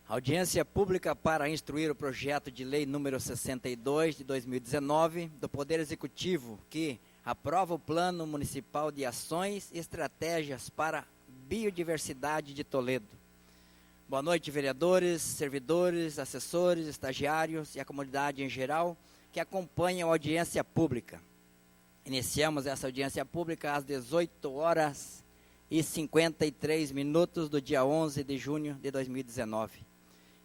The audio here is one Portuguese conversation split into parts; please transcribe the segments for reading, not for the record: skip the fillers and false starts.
Audiência pública para instruir o projeto de lei número 62 de 2019 do Poder Executivo, que aprova o Plano Municipal de Ações e Estratégias para a Biodiversidade de Toledo. Boa noite, vereadores, servidores, assessores, estagiários e a comunidade em geral que acompanham a audiência pública. Iniciamos essa audiência pública às 18h53 do dia 11 de junho de 2019.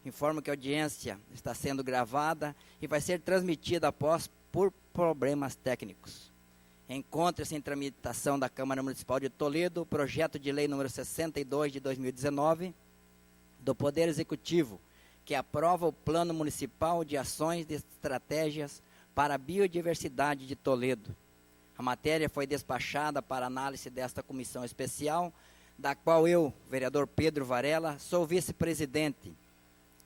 Informo que a audiência está sendo gravada e vai ser transmitida após por problemas técnicos. Encontra-se em tramitação da Câmara Municipal de Toledo o projeto de lei número 62 de 2019 do Poder Executivo, que aprova o Plano Municipal de Ações e Estratégias para a Biodiversidade de Toledo. A matéria foi despachada para análise desta comissão especial, da qual eu, vereador Pedro Varela, sou vice-presidente,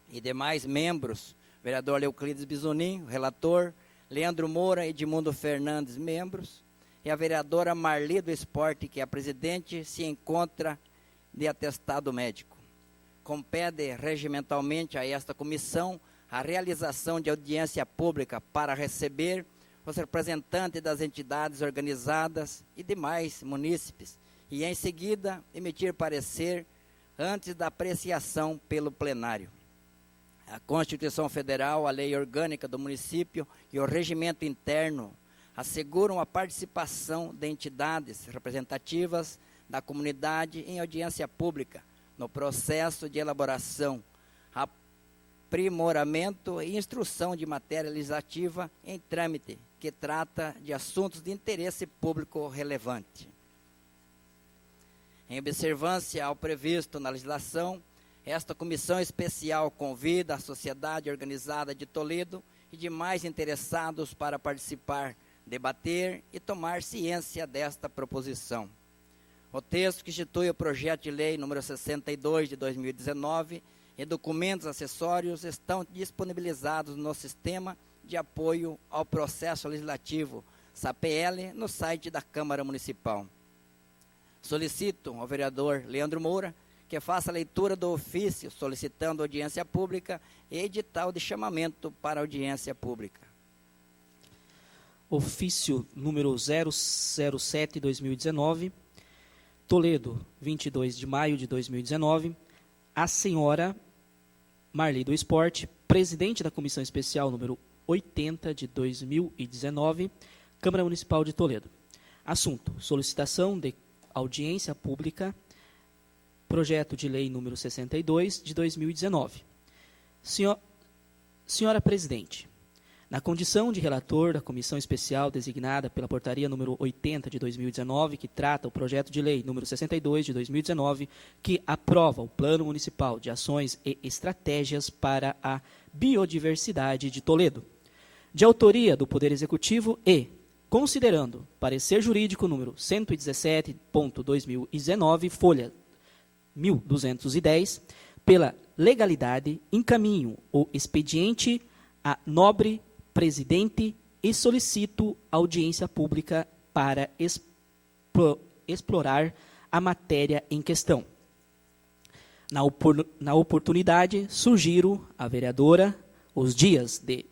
e demais membros, vereador Leoclides Bisonin, relator, Leandro Moura e Edmundo Fernandes, membros, e a vereadora Marli do Esporte, que é a presidente, se encontra de atestado médico. Compete regimentalmente a esta comissão a realização de audiência pública para receber os representantes das entidades organizadas e demais munícipes, e em seguida emitir parecer antes da apreciação pelo plenário. A Constituição Federal, a Lei Orgânica do Município e o Regimento Interno asseguram a participação de entidades representativas da comunidade em audiência pública, no processo de elaboração, aprimoramento e instrução de matéria legislativa em trâmite, que trata de assuntos de interesse público relevante. Em observância ao previsto na legislação, esta comissão especial convida a sociedade organizada de Toledo e demais interessados para participar, debater e tomar ciência desta proposição. O texto que institui o projeto de lei número 62 de 2019 e documentos acessórios estão disponibilizados no Sistema de Apoio ao Processo Legislativo, SAPL, no site da Câmara Municipal. Solicito ao vereador Leandro Moura que faça a leitura do ofício solicitando audiência pública e edital de chamamento para audiência pública. Ofício número 007/2019, Toledo, 22 de maio de 2019, a senhora Marli do Esporte, presidente da Comissão Especial número 80 de 2019, Câmara Municipal de Toledo. Assunto: solicitação de audiência pública, projeto de lei número 62 de 2019. Senhora Presidente, na condição de relator da comissão especial designada pela portaria número 80 de 2019, que trata o projeto de lei número 62 de 2019, que aprova o Plano Municipal de Ações e Estratégias para a Biodiversidade de Toledo, de autoria do Poder Executivo e, considerando parecer jurídico número 117.2019, folha 1210, pela legalidade, encaminho o expediente a nobre presidente e solicito audiência pública para explorar a matéria em questão. Na oportunidade, sugiro à vereadora os dias de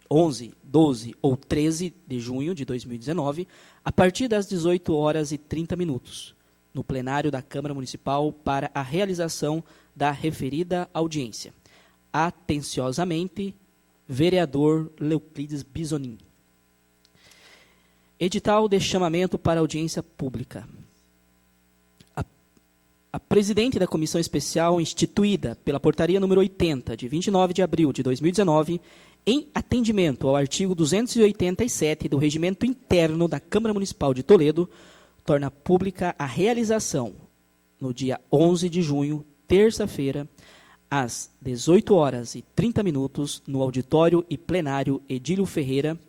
11, 12 ou 13 de junho de 2019, a partir das 18h30, no plenário da Câmara Municipal para a realização da referida audiência. Atenciosamente, vereador Leoclides Bisonin. Edital de chamamento para audiência pública. A presidente da comissão especial instituída pela portaria número 80, de 29 de abril de 2019, em atendimento ao artigo 287 do Regimento Interno da Câmara Municipal de Toledo, torna pública a realização, no dia 11 de junho, terça-feira, às 18h30, no auditório e plenário Edílio Ferreira,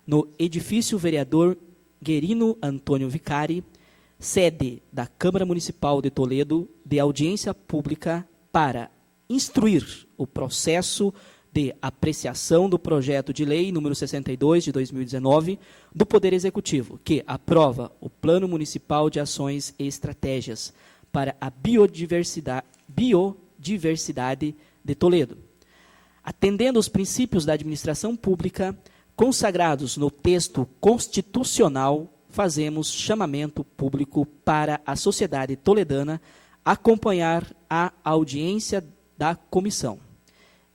no edifício vereador Guerino Antônio Vicari, sede da Câmara Municipal de Toledo, de audiência pública para instruir o processo de apreciação do projeto de lei número 62 de 2019 do Poder Executivo, que aprova o Plano Municipal de Ações e Estratégias para a biodiversidade de Toledo. Atendendo aos princípios da administração pública consagrados no texto constitucional, fazemos chamamento público para a sociedade toledana acompanhar a audiência da comissão.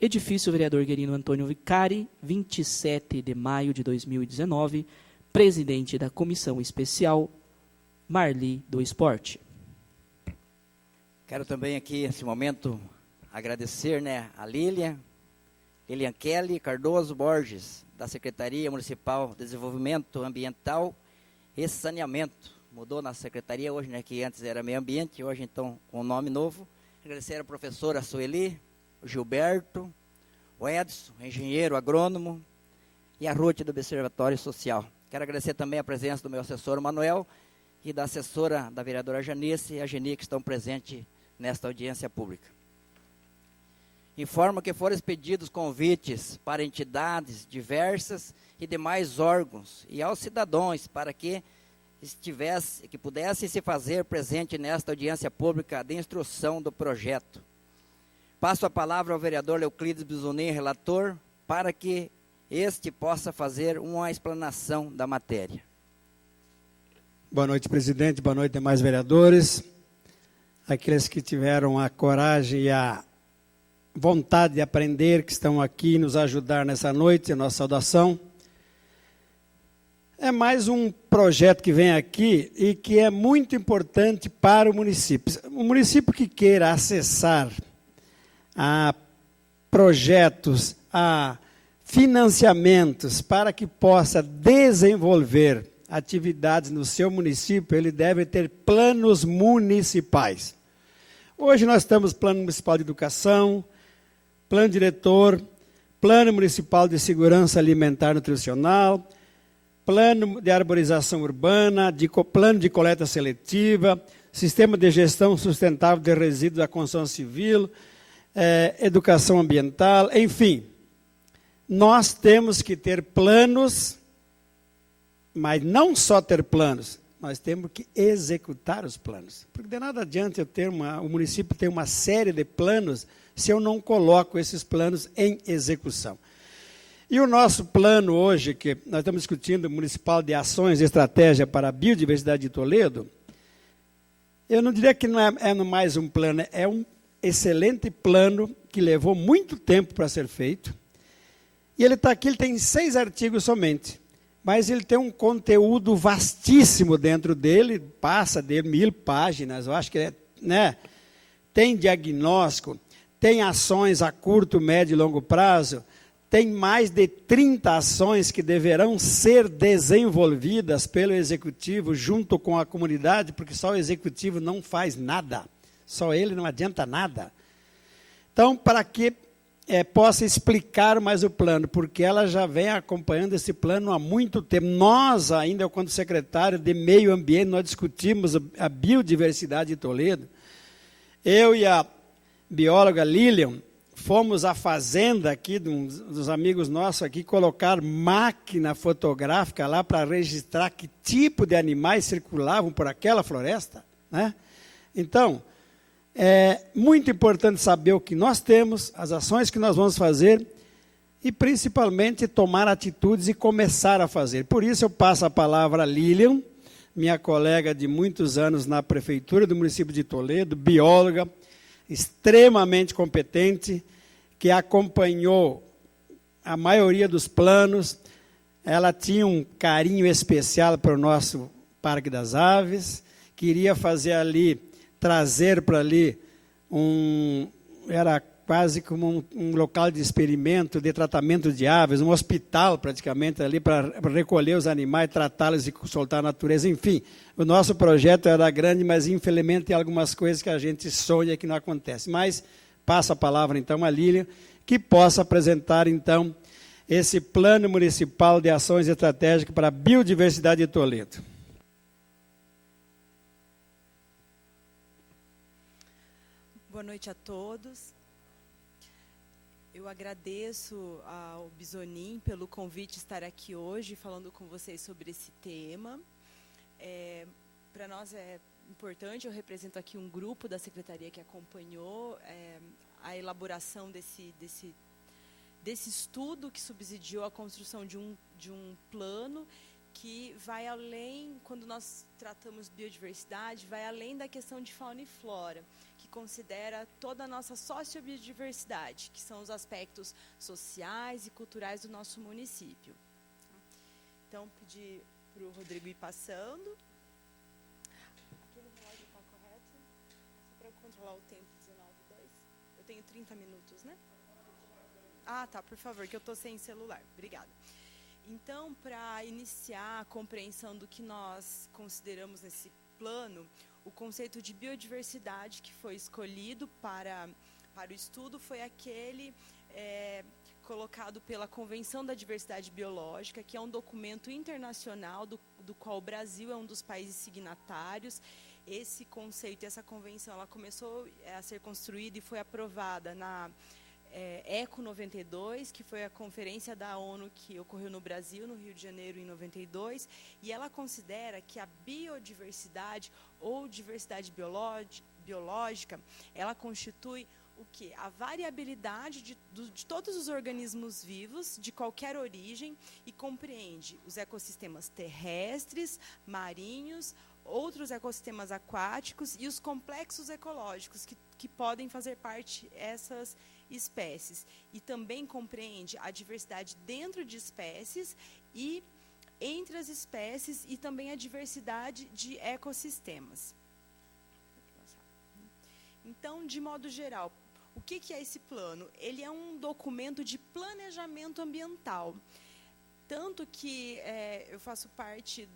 Edifício Vereador Guerino Antônio Vicari, 27 de maio de 2019, presidente da Comissão Especial, Marli do Esporte. Quero também aqui, nesse momento, agradecer, a Lilian Kelly Cardoso Borges, da Secretaria Municipal de Desenvolvimento Ambiental e Saneamento. Mudou na secretaria hoje, que antes era Meio Ambiente, hoje então com um nome novo. Agradecer a professora Sueli, o Gilberto, o Edson, engenheiro agrônomo, e a Ruth do Observatório Social. Quero agradecer também a presença do meu assessor Manuel e da assessora da vereadora Janice e a Geni, que estão presentes nesta audiência pública. Informo que foram expedidos convites para entidades diversas e demais órgãos e aos cidadãos para que pudessem se fazer presente nesta audiência pública de instrução do projeto. Passo a palavra ao vereador Leuclides Bisonin, relator, para que este possa fazer uma explanação da matéria. Boa noite, presidente. Boa noite, demais vereadores. Aqueles que tiveram a coragem e a vontade de aprender, que estão aqui nos ajudar nessa noite, a nossa saudação. É mais um projeto que vem aqui e que é muito importante para o município. O município que queira acessar a projetos, a financiamentos para que possa desenvolver atividades no seu município, ele deve ter planos municipais. Hoje nós temos Plano Municipal de Educação, Plano Diretor, Plano Municipal de Segurança Alimentar e Nutricional, Plano de Arborização Urbana, Plano de Coleta Seletiva, Sistema de Gestão Sustentável de Resíduos da Construção Civil, Educação Ambiental, enfim. Nós temos que ter planos, mas não só ter planos, nós temos que executar os planos. Porque de nada adianta o município ter uma série de planos se eu não coloco esses planos em execução. E o nosso plano hoje, que nós estamos discutindo, municipal de ações e estratégia para a biodiversidade de Toledo, eu não diria que não é mais um plano, é um excelente plano que levou muito tempo para ser feito. E ele está aqui, ele tem 6 artigos somente, mas ele tem um conteúdo vastíssimo dentro dele, passa de 1000 páginas, eu acho que tem diagnóstico, tem ações a curto, médio e longo prazo, tem mais de 30 ações que deverão ser desenvolvidas pelo executivo junto com a comunidade, porque só o executivo não faz nada, só ele não adianta nada. Então, para que possa explicar mais o plano, porque ela já vem acompanhando esse plano há muito tempo. Nós ainda, quando secretário de Meio Ambiente, nós discutimos a biodiversidade de Toledo. Eu e a bióloga Lilian fomos à fazenda aqui, dos amigos nossos aqui, colocar máquina fotográfica lá para registrar que tipo de animais circulavam por aquela floresta, Então, é muito importante saber o que nós temos, as ações que nós vamos fazer e, principalmente, tomar atitudes e começar a fazer. Por isso, eu passo a palavra a Lilian, minha colega de muitos anos na prefeitura do município de Toledo, bióloga, extremamente competente, que acompanhou a maioria dos planos. Ela tinha um carinho especial para o nosso Parque das Aves, queria fazer ali, trazer para ali era quase como um local de experimento, de tratamento de aves, um hospital praticamente ali para recolher os animais, tratá-los e soltar a natureza, enfim. O nosso projeto era grande, mas infelizmente tem algumas coisas que a gente sonha que não acontece. Mas passo a palavra então a Lilian, que possa apresentar então esse Plano Municipal de Ações Estratégicas para a Biodiversidade de Toledo. Boa noite a todos. Eu agradeço ao Bisonin pelo convite estar aqui hoje falando com vocês sobre esse tema. Para nós é importante, eu represento aqui um grupo da secretaria que acompanhou a elaboração desse estudo que subsidiou a construção de um plano que vai além, quando nós tratamos biodiversidade, vai além da questão de fauna e flora, que considera toda a nossa sociobiodiversidade, que são os aspectos sociais e culturais do nosso município. Então, pedir para o Rodrigo ir passando. Aquele relógio está correto? Só para controlar o tempo, 19:02. Eu tenho 30 minutos, né? Ah, tá, por favor, que eu estou sem celular. Obrigada. Então, para iniciar a compreensão do que nós consideramos nesse plano, o conceito de biodiversidade que foi escolhido para o estudo foi aquele colocado pela Convenção da Diversidade Biológica, que é um documento internacional do qual o Brasil é um dos países signatários. Esse conceito, essa convenção, ela começou a ser construída e foi aprovada na ECO 92, que foi a conferência da ONU que ocorreu no Brasil, no Rio de Janeiro, em 92, e ela considera que a biodiversidade ou diversidade biológica, ela constitui o quê? A variabilidade de todos os organismos vivos, de qualquer origem, e compreende os ecossistemas terrestres, marinhos, outros ecossistemas aquáticos e os complexos ecológicos que podem fazer parte dessas espécies. E também compreende a diversidade dentro de espécies e entre as espécies e também a diversidade de ecossistemas. Então, de modo geral, o que é esse plano? Ele é um documento de planejamento ambiental. Tanto que eu faço parte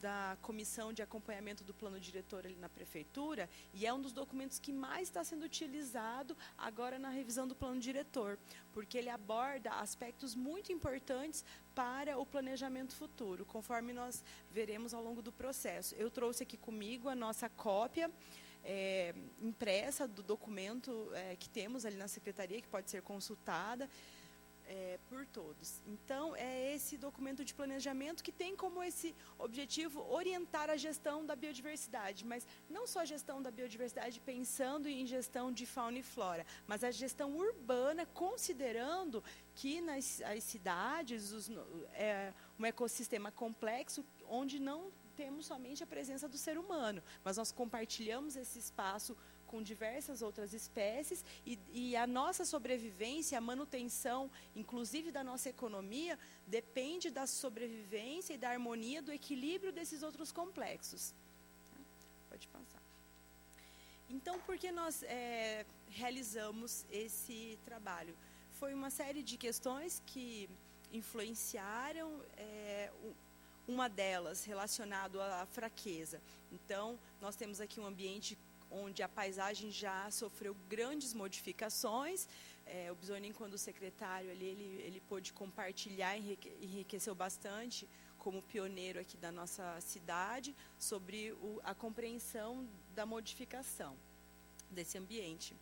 da comissão de acompanhamento do plano diretor ali na prefeitura, e é um dos documentos que mais está sendo utilizado agora na revisão do plano diretor, porque ele aborda aspectos muito importantes para o planejamento futuro, conforme nós veremos ao longo do processo. Eu trouxe aqui comigo a nossa cópia impressa do documento que temos ali na secretaria, que pode ser consultada por todos. Então, é esse documento de planejamento que tem como esse objetivo orientar a gestão da biodiversidade, mas não só a gestão da biodiversidade pensando em gestão de fauna e flora, mas a gestão urbana, considerando que nas cidades é um ecossistema complexo onde não temos somente a presença do ser humano, mas nós compartilhamos esse espaço com diversas outras espécies e a nossa sobrevivência, a manutenção, inclusive da nossa economia, depende da sobrevivência e da harmonia, do equilíbrio desses outros complexos. Pode passar. Então, por que nós realizamos esse trabalho? Foi uma série de questões que influenciaram uma delas relacionada à fraqueza. Então, nós temos aqui um ambiente onde a paisagem já sofreu grandes modificações. O Bisonin, quando secretário, ele pôde compartilhar, enriqueceu bastante, como pioneiro aqui da nossa cidade, sobre a compreensão da modificação desse ambiente.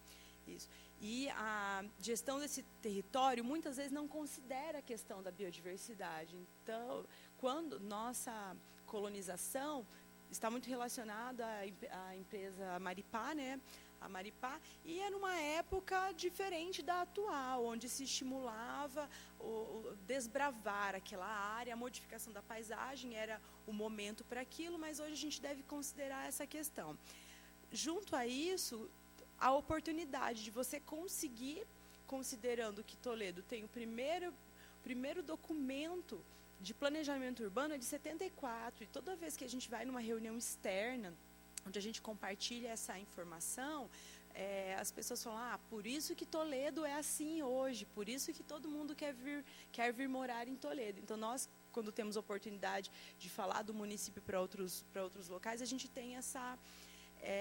Isso. E a gestão desse território, muitas vezes, não considera a questão da biodiversidade. Então, quando nossa colonização está muito relacionada à empresa Maripá, né? A Maripá, e era uma época diferente da atual, onde se estimulava o desbravar aquela área, a modificação da paisagem era o momento para aquilo, mas hoje a gente deve considerar essa questão. Junto a isso, a oportunidade de você conseguir, considerando que Toledo tem o primeiro documento de planejamento urbano é de 74, e toda vez que a gente vai numa reunião externa, onde a gente compartilha essa informação, as pessoas falam, por isso que Toledo é assim hoje, por isso que todo mundo quer vir morar em Toledo. Então, nós, quando temos oportunidade de falar do município para outros locais, a gente tem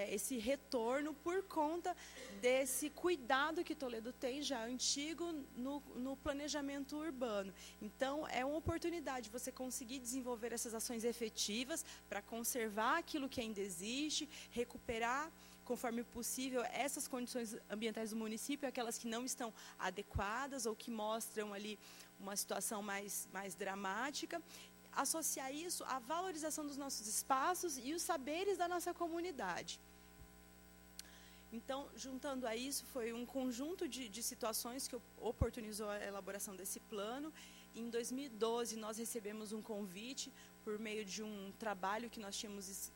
esse retorno por conta desse cuidado que Toledo tem já antigo no planejamento urbano. Então, é uma oportunidade você conseguir desenvolver essas ações efetivas para conservar aquilo que ainda existe, recuperar, conforme possível, essas condições ambientais do município, aquelas que não estão adequadas ou que mostram ali uma situação mais dramática, associar isso à valorização dos nossos espaços e os saberes da nossa comunidade. Então, juntando a isso, foi um conjunto de situações que oportunizou a elaboração desse plano. Em 2012, nós recebemos um convite por meio de um trabalho que nós tínhamos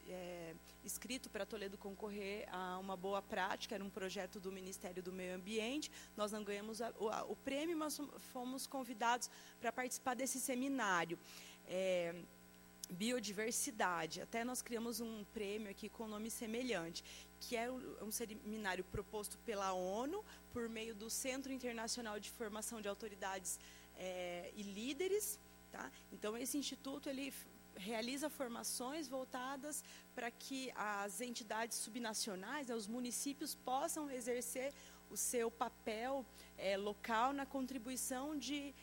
escrito para Toledo concorrer a uma boa prática, era um projeto do Ministério do Meio Ambiente. Nós não ganhamos o prêmio, mas fomos convidados para participar desse seminário. Biodiversidade. Até nós criamos um prêmio aqui com nome semelhante, que é um seminário proposto pela ONU por meio do Centro Internacional de Formação de Autoridades e Líderes. Tá? Então, esse instituto ele realiza formações voltadas para que as entidades subnacionais, os municípios, possam exercer o seu papel local na contribuição de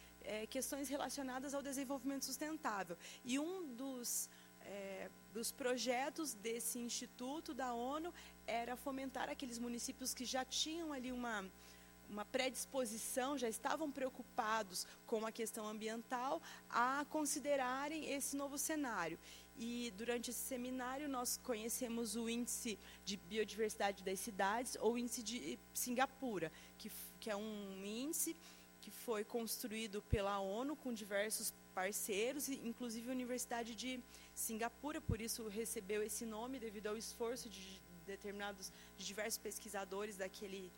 questões relacionadas ao desenvolvimento sustentável. E um dos projetos desse instituto da ONU era fomentar aqueles municípios que já tinham ali uma predisposição, já estavam preocupados com a questão ambiental, a considerarem esse novo cenário. E durante esse seminário nós conhecemos o Índice de Biodiversidade das Cidades, ou Índice de Singapura, que é um índice que foi construído pela ONU com diversos parceiros, inclusive a Universidade de Singapura, por isso recebeu esse nome devido ao esforço de diversos pesquisadores daquele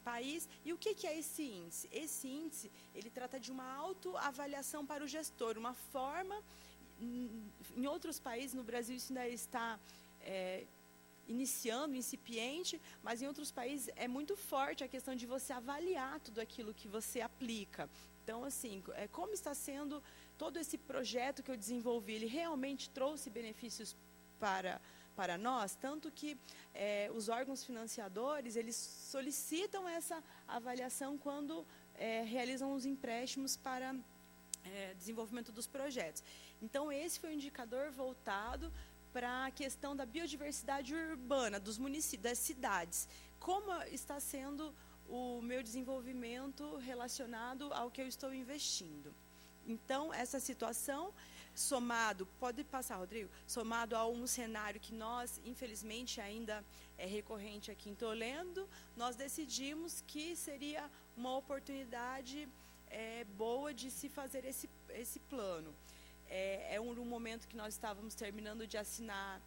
país. E o que é esse índice? Esse índice ele trata de uma autoavaliação para o gestor, uma forma, em outros países, no Brasil isso ainda está iniciando, incipiente, mas em outros países é muito forte a questão de você avaliar tudo aquilo que você aplica. Então, assim, como está sendo todo esse projeto que eu desenvolvi, ele realmente trouxe benefícios para nós, tanto que os órgãos financiadores, eles solicitam essa avaliação quando realizam os empréstimos para desenvolvimento dos projetos. Então, esse foi um indicador voltado para a questão da biodiversidade urbana, dos municípios, das cidades. Como está sendo o meu desenvolvimento relacionado ao que eu estou investindo. Então, essa situação, somado, pode passar, Rodrigo, somado a um cenário que nós, infelizmente, ainda é recorrente aqui em Toledo, nós decidimos que seria uma oportunidade boa de se fazer esse plano. É um momento que nós estávamos terminando de assinar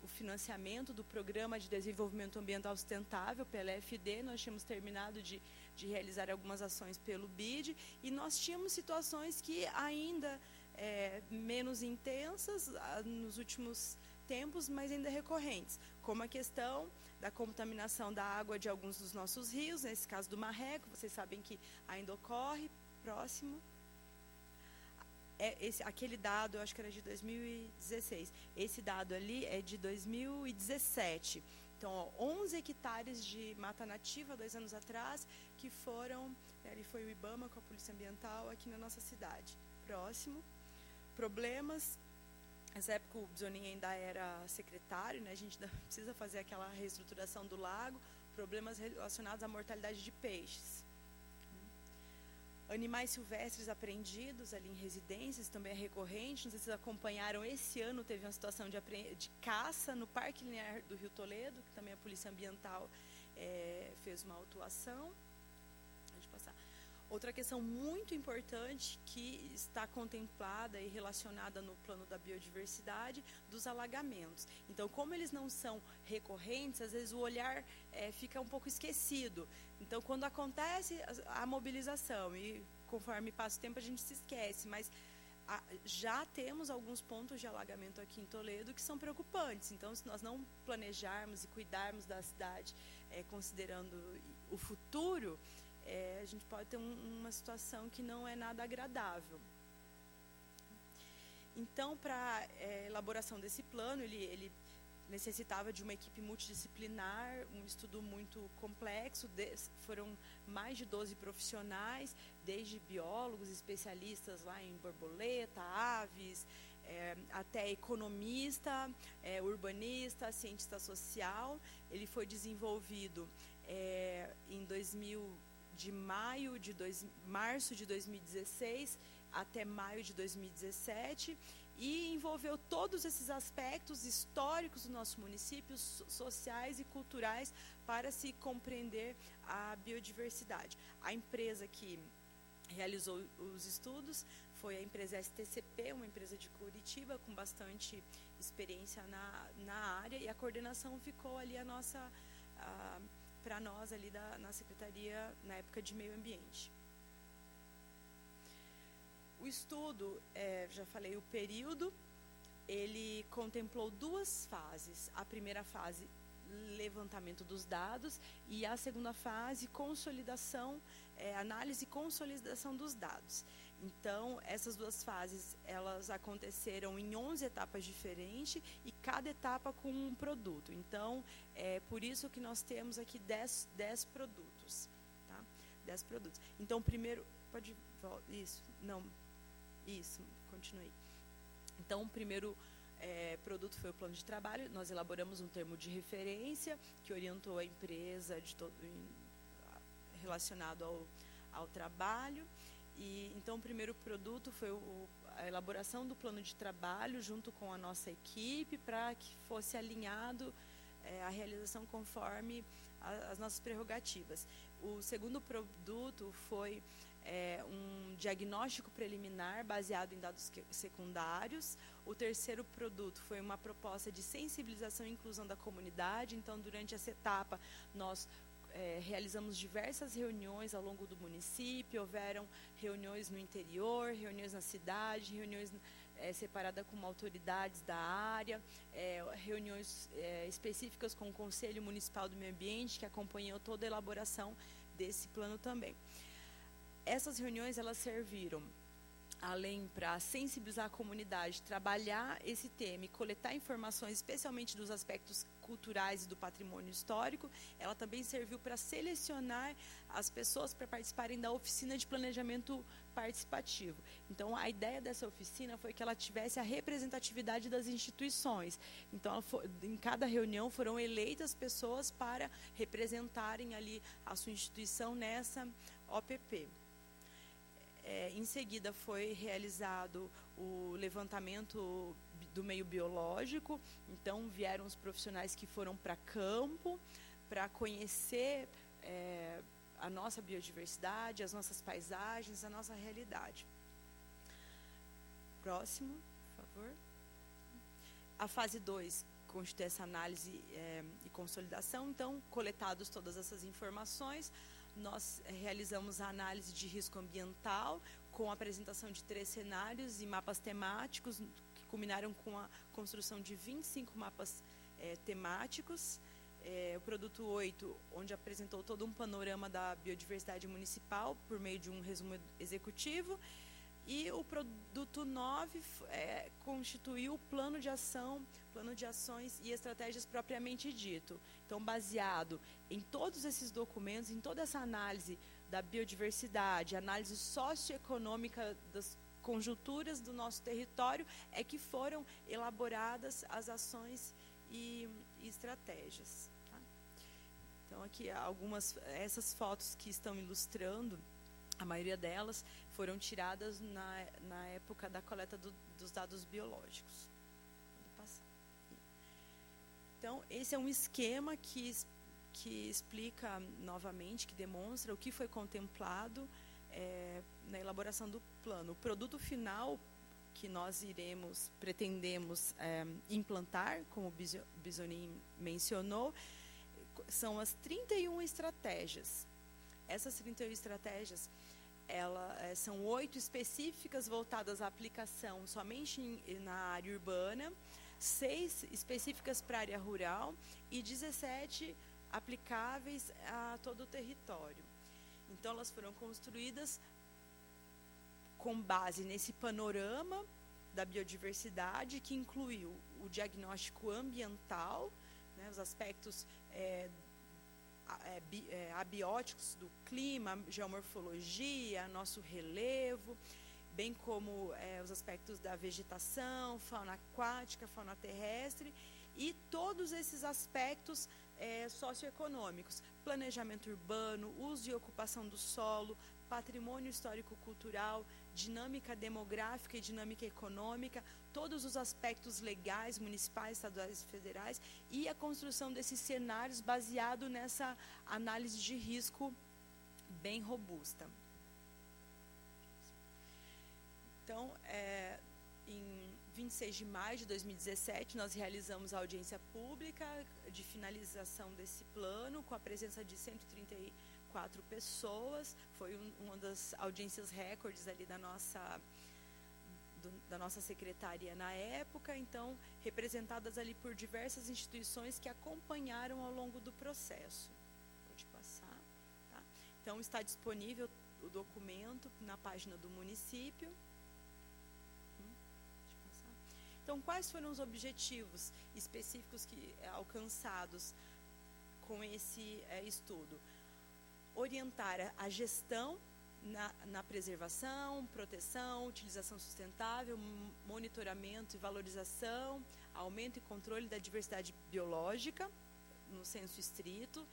o financiamento do Programa de Desenvolvimento Ambiental Sustentável, PLFD. Nós tínhamos terminado de realizar algumas ações pelo BID, e nós tínhamos situações que ainda menos intensas nos últimos tempos, mas ainda recorrentes, como a questão da contaminação da água de alguns dos nossos rios, nesse caso do Marreco, vocês sabem que ainda ocorre. Próximo. Aquele dado, eu acho que era de 2016. Esse dado ali é de 2017. Então, 11 hectares de mata nativa, 2 anos atrás, que foram, ali foi o IBAMA com a Polícia Ambiental aqui na nossa cidade. Próximo. Problemas. Nessa época o Bisonin ainda era secretário, né? A gente ainda precisa fazer aquela reestruturação do lago. Problemas relacionados à mortalidade de peixes. Animais silvestres apreendidos ali em residências, também é recorrente. Não sei se vocês acompanharam, esse ano teve uma situação de caça no Parque Linear do Rio Toledo, que também a Polícia Ambiental fez uma autuação. Pode passar. Outra questão muito importante que está contemplada e relacionada no plano da biodiversidade, dos alagamentos. Então, como eles não são recorrentes, às vezes o olhar fica um pouco esquecido. Então, quando acontece a mobilização, e conforme passa o tempo a gente se esquece, mas já temos alguns pontos de alagamento aqui em Toledo que são preocupantes. Então, se nós não planejarmos e cuidarmos da cidade, considerando o futuro, a gente pode ter uma situação que não é nada agradável. Então, para a elaboração desse plano, ele necessitava de uma equipe multidisciplinar, um estudo muito complexo. Foram mais de 12 profissionais, desde biólogos, especialistas lá em borboleta, aves, até economista, urbanista, cientista social. Ele foi desenvolvido em de março de 2016 até maio de 2017, e envolveu todos esses aspectos históricos do nosso município, sociais e culturais, para se compreender a biodiversidade. A empresa que realizou os estudos foi a empresa STCP, uma empresa de Curitiba com bastante experiência na área, e a coordenação ficou ali para nós ali na Secretaria, na época de Meio Ambiente. O estudo, já falei, o período, ele contemplou 2 fases. A primeira fase, levantamento dos dados, e a segunda fase, consolidação, análise e consolidação dos dados. Então, essas 2 fases, elas aconteceram em 11 etapas diferentes, e cada etapa com um produto. Então, é por isso que nós temos aqui 10 produtos. Tá? 10 produtos. Então, primeiro... Pode... Isso. Não... Isso, continuei. Então, o primeiro produto foi o plano de trabalho. Nós elaboramos um termo de referência que orientou a empresa relacionado ao trabalho. E então, o primeiro produto foi a elaboração do plano de trabalho junto com a nossa equipe, para que fosse alinhado a realização conforme as nossas prerrogativas. O segundo produto foi um diagnóstico preliminar baseado em dados secundários. O terceiro produto foi uma proposta de sensibilização e inclusão da comunidade. Então, durante essa etapa, nós realizamos diversas reuniões ao longo do município. Houveram reuniões no interior, reuniões na cidade, reuniões separadas com autoridades da área, reuniões específicas com o Conselho Municipal do Meio Ambiente, que acompanhou toda a elaboração desse plano também. Essas reuniões, elas serviram, além para sensibilizar a comunidade, trabalhar esse tema e coletar informações, especialmente dos aspectos culturais e do patrimônio histórico. Ela também serviu para selecionar as pessoas para participarem da oficina de planejamento participativo. Então, a ideia dessa oficina foi que ela tivesse a representatividade das instituições. Então, em cada reunião foram eleitas pessoas para representarem ali a sua instituição nessa OPP. Em seguida, foi realizado o levantamento do meio biológico. Então, vieram os profissionais que foram para campo para conhecer a nossa biodiversidade, as nossas paisagens, a nossa realidade. Próximo, por favor. A fase 2 constitui essa análise e consolidação. Então, coletadas todas essas informações, nós realizamos a análise de risco ambiental com a apresentação de 3 cenários e mapas temáticos, que culminaram com a construção de 25 mapas temáticos. O produto 8, onde apresentou todo um panorama da biodiversidade municipal por meio de um resumo executivo. E o produto 9 constituiu o plano de ações e estratégias propriamente dito. Então, baseado em todos esses documentos, em toda essa análise da biodiversidade, análise socioeconômica das conjunturas do nosso território, é que foram elaboradas as ações e estratégias. Tá? Então, aqui essas fotos que estão ilustrando, a maioria delas foram tiradas na época da coleta dos dados biológicos. Pode passar. Então, esse é um esquema que explica novamente, que demonstra o que foi contemplado na elaboração do plano. O produto final que nós pretendemos implantar, como o Bisonin mencionou, são as 31 estratégias. Essas 31 estratégias, são 8 específicas voltadas à aplicação somente na área urbana, 6 específicas para a área rural e 17 aplicáveis a todo o território. Então, elas foram construídas com base nesse panorama da biodiversidade, que incluiu o diagnóstico ambiental, né, os aspectos abióticos do clima, geomorfologia, nosso relevo, bem como os aspectos da vegetação, fauna aquática, fauna terrestre, e todos esses aspectos socioeconômicos, planejamento urbano, uso e ocupação do solo, patrimônio histórico-cultural, dinâmica demográfica e dinâmica econômica, todos os aspectos legais, municipais, estaduais e federais, e a construção desses cenários baseado nessa análise de risco bem robusta. Então, em 26 de maio de 2017, nós realizamos a audiência pública de finalização desse plano, com a presença de 134 pessoas. Foi uma das audiências recordes ali da nossa secretaria na época, então, representadas ali por diversas instituições que acompanharam ao longo do processo. Pode passar, tá? Então, está disponível o documento na página do município. Então, quais foram os objetivos específicos alcançados com esse estudo? Orientar a gestão na preservação, proteção, utilização sustentável, monitoramento e valorização, aumento e controle da diversidade biológica, no senso estrito.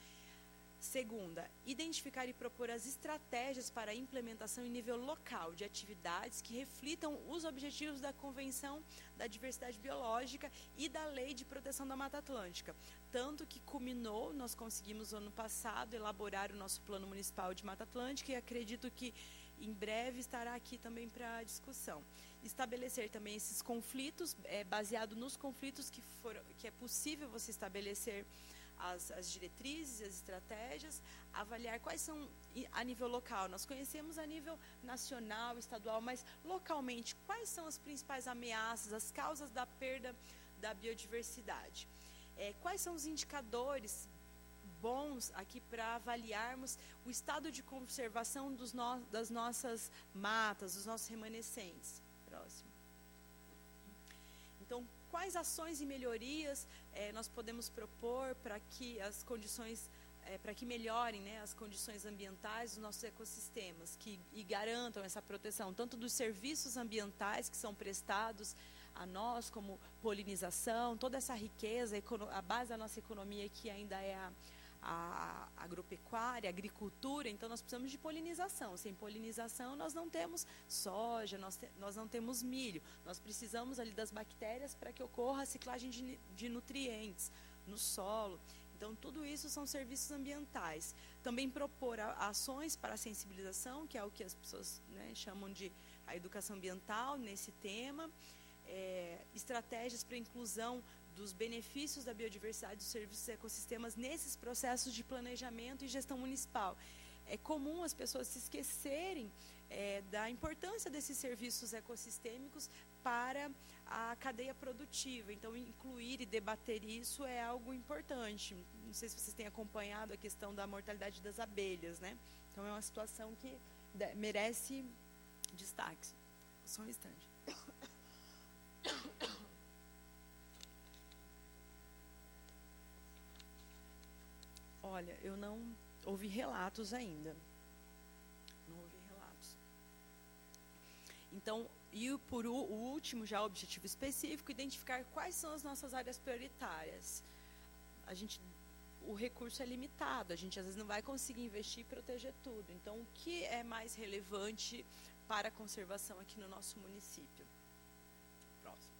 Segunda, identificar e propor as estratégias para a implementação em nível local de atividades que reflitam os objetivos da Convenção da Diversidade Biológica e da Lei de Proteção da Mata Atlântica. Tanto que culminou, nós conseguimos ano passado elaborar o nosso Plano Municipal de Mata Atlântica e acredito que em breve estará aqui também para discussão. Estabelecer também esses conflitos, baseado nos conflitos que é possível você estabelecer as diretrizes, as estratégias, avaliar quais são a nível local. Nós conhecemos a nível nacional, estadual, mas localmente, quais são as principais ameaças, as causas da perda da biodiversidade? Quais são os indicadores bons aqui para avaliarmos o estado de conservação das nossas matas, dos nossos remanescentes? Próximo. Então, quais ações e melhorias nós podemos propor para que as condições, para que melhorem, né, as condições ambientais dos nossos ecossistemas, e garantam essa proteção, tanto dos serviços ambientais que são prestados a nós, como polinização, toda essa riqueza, a base da nossa economia que ainda é a agropecuária, a agricultura. Então nós precisamos de polinização. Sem polinização nós não temos soja, nós não temos milho. Nós precisamos ali das bactérias para que ocorra a ciclagem de nutrientes no solo. Então tudo isso são serviços ambientais. Também propor ações para a sensibilização, que é o que as pessoas, né, chamam de a educação ambiental nesse tema. Estratégias para a inclusão dos benefícios da biodiversidade dos serviços e ecossistemas nesses processos de planejamento e gestão municipal. É comum as pessoas se esquecerem da importância desses serviços ecossistêmicos para a cadeia produtiva. Então, incluir e debater isso é algo importante. Não sei se vocês têm acompanhado a questão da mortalidade das abelhas, né? Então, é uma situação que merece destaque. Só um instante. Olha, eu não ouvi relatos ainda. Não ouvi relatos. Então, e por o último, já o objetivo específico, identificar quais são as nossas áreas prioritárias. O recurso é limitado, a gente às vezes não vai conseguir investir e proteger tudo. Então, o que é mais relevante para a conservação aqui no nosso município? Próximo.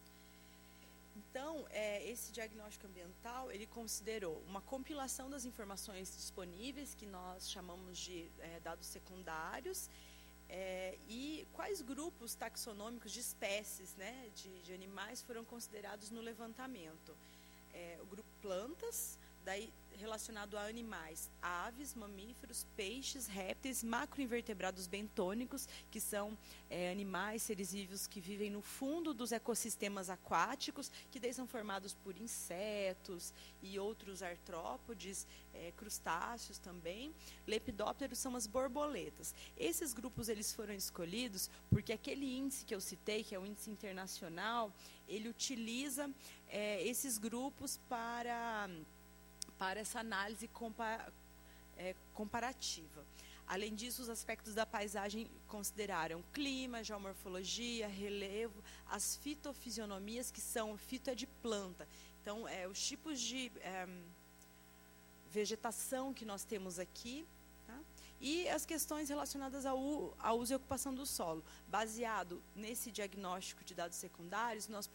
Então, esse diagnóstico ambiental, ele considerou uma compilação das informações disponíveis, que nós chamamos de dados secundários, e quais grupos taxonômicos de espécies, né, de animais foram considerados no levantamento. O grupo plantas, daí relacionado a animais, aves, mamíferos, peixes, répteis, macroinvertebrados bentônicos, que são animais, seres vivos que vivem no fundo dos ecossistemas aquáticos, que daí são formados por insetos e outros artrópodes, crustáceos também. Lepidópteros são as borboletas. Esses grupos eles foram escolhidos porque aquele índice que eu citei, que é o índice internacional, ele utiliza esses grupos para essa análise comparativa. Além disso, os aspectos da paisagem consideraram clima, geomorfologia, relevo, as fitofisionomias, que são, fito é de planta, Então, os tipos de vegetação que nós temos aqui, tá? E as questões relacionadas ao uso e ocupação do solo. Baseado nesse diagnóstico de dados secundários, nós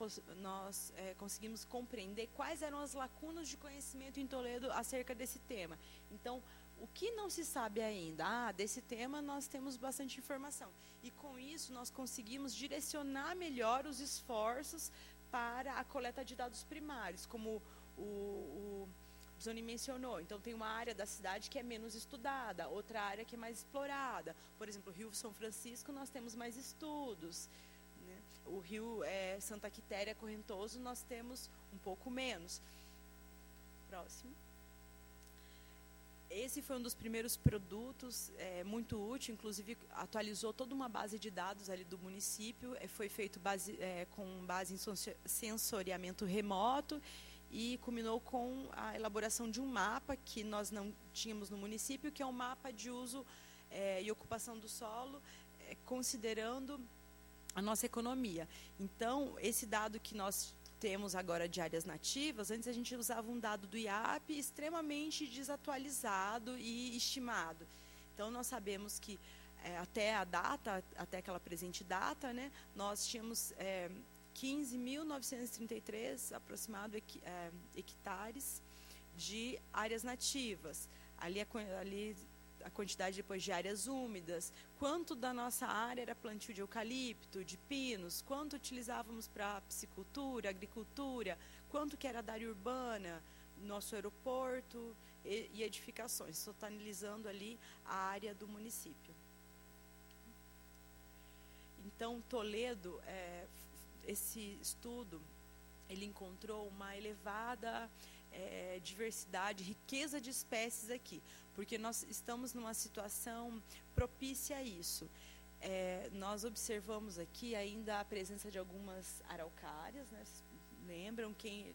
conseguimos compreender quais eram as lacunas de conhecimento em Toledo acerca desse tema. Então, o que não se sabe ainda? Desse tema nós temos bastante informação. E com isso nós conseguimos direcionar melhor os esforços para a coleta de dados primários, como o Zoni mencionou. Então, tem uma área da cidade que é menos estudada, outra área que é mais explorada. Por exemplo, o Rio São Francisco, nós temos mais estudos, né? O Rio Santa Quitéria Correntoso, nós temos um pouco menos. Próximo. Esse foi um dos primeiros produtos muito útil, inclusive atualizou toda uma base de dados ali do município, foi feito com base em sensoriamento remoto, e culminou com a elaboração de um mapa que nós não tínhamos no município, que é um mapa de uso e ocupação do solo, considerando a nossa economia. Então, esse dado que nós temos agora de áreas nativas, antes a gente usava um dado do IAP extremamente desatualizado e estimado. Então, nós sabemos que até aquela presente data, né, nós tínhamos 15.933 aproximado hectares de áreas nativas. Ali a quantidade depois de áreas úmidas, quanto da nossa área era plantio de eucalipto, de pinos, quanto utilizávamos para piscicultura, agricultura, quanto que era da área urbana, nosso aeroporto e edificações, totalizando ali a área do município. Então, Toledo, esse estudo, ele encontrou uma elevada diversidade, riqueza de espécies aqui, porque nós estamos numa situação propícia a isso. Nós observamos aqui ainda a presença de algumas araucárias, né? Lembram quem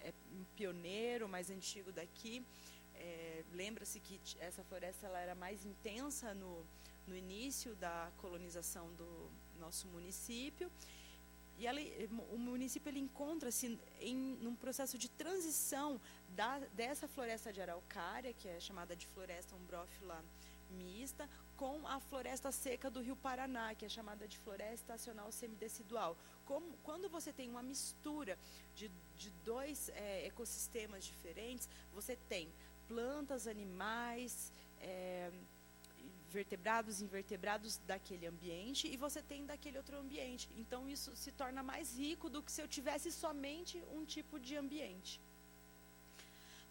é um pioneiro mais antigo daqui? Lembra-se que essa floresta ela era mais intensa no início da colonização do nosso município. E o município encontra-se num processo de transição dessa floresta de araucária, que é chamada de floresta umbrófila mista, com a floresta seca do Rio Paraná, que é chamada de floresta estacional semidecidual. Quando você tem uma mistura de dois ecossistemas diferentes, você tem plantas, animais, vertebrados, invertebrados daquele ambiente, e você tem daquele outro ambiente. Então, isso se torna mais rico do que se eu tivesse somente um tipo de ambiente.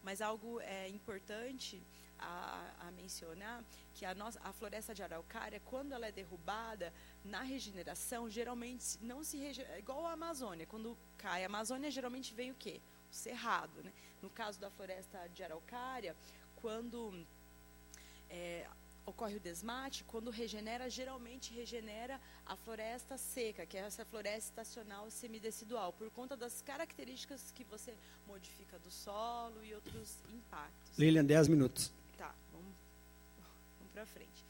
Mas algo importante a mencionar, que a floresta de araucária, quando ela é derrubada, na regeneração, geralmente não se regenera, igual a Amazônia. Quando cai a Amazônia, geralmente vem o quê? O cerrado, né? No caso da floresta de araucária, quando ocorre o desmate, quando regenera, geralmente regenera a floresta seca, que é essa floresta estacional semidecidual, por conta das características que você modifica do solo e outros impactos. Lilian, 10 minutos. Tá, vamos para frente.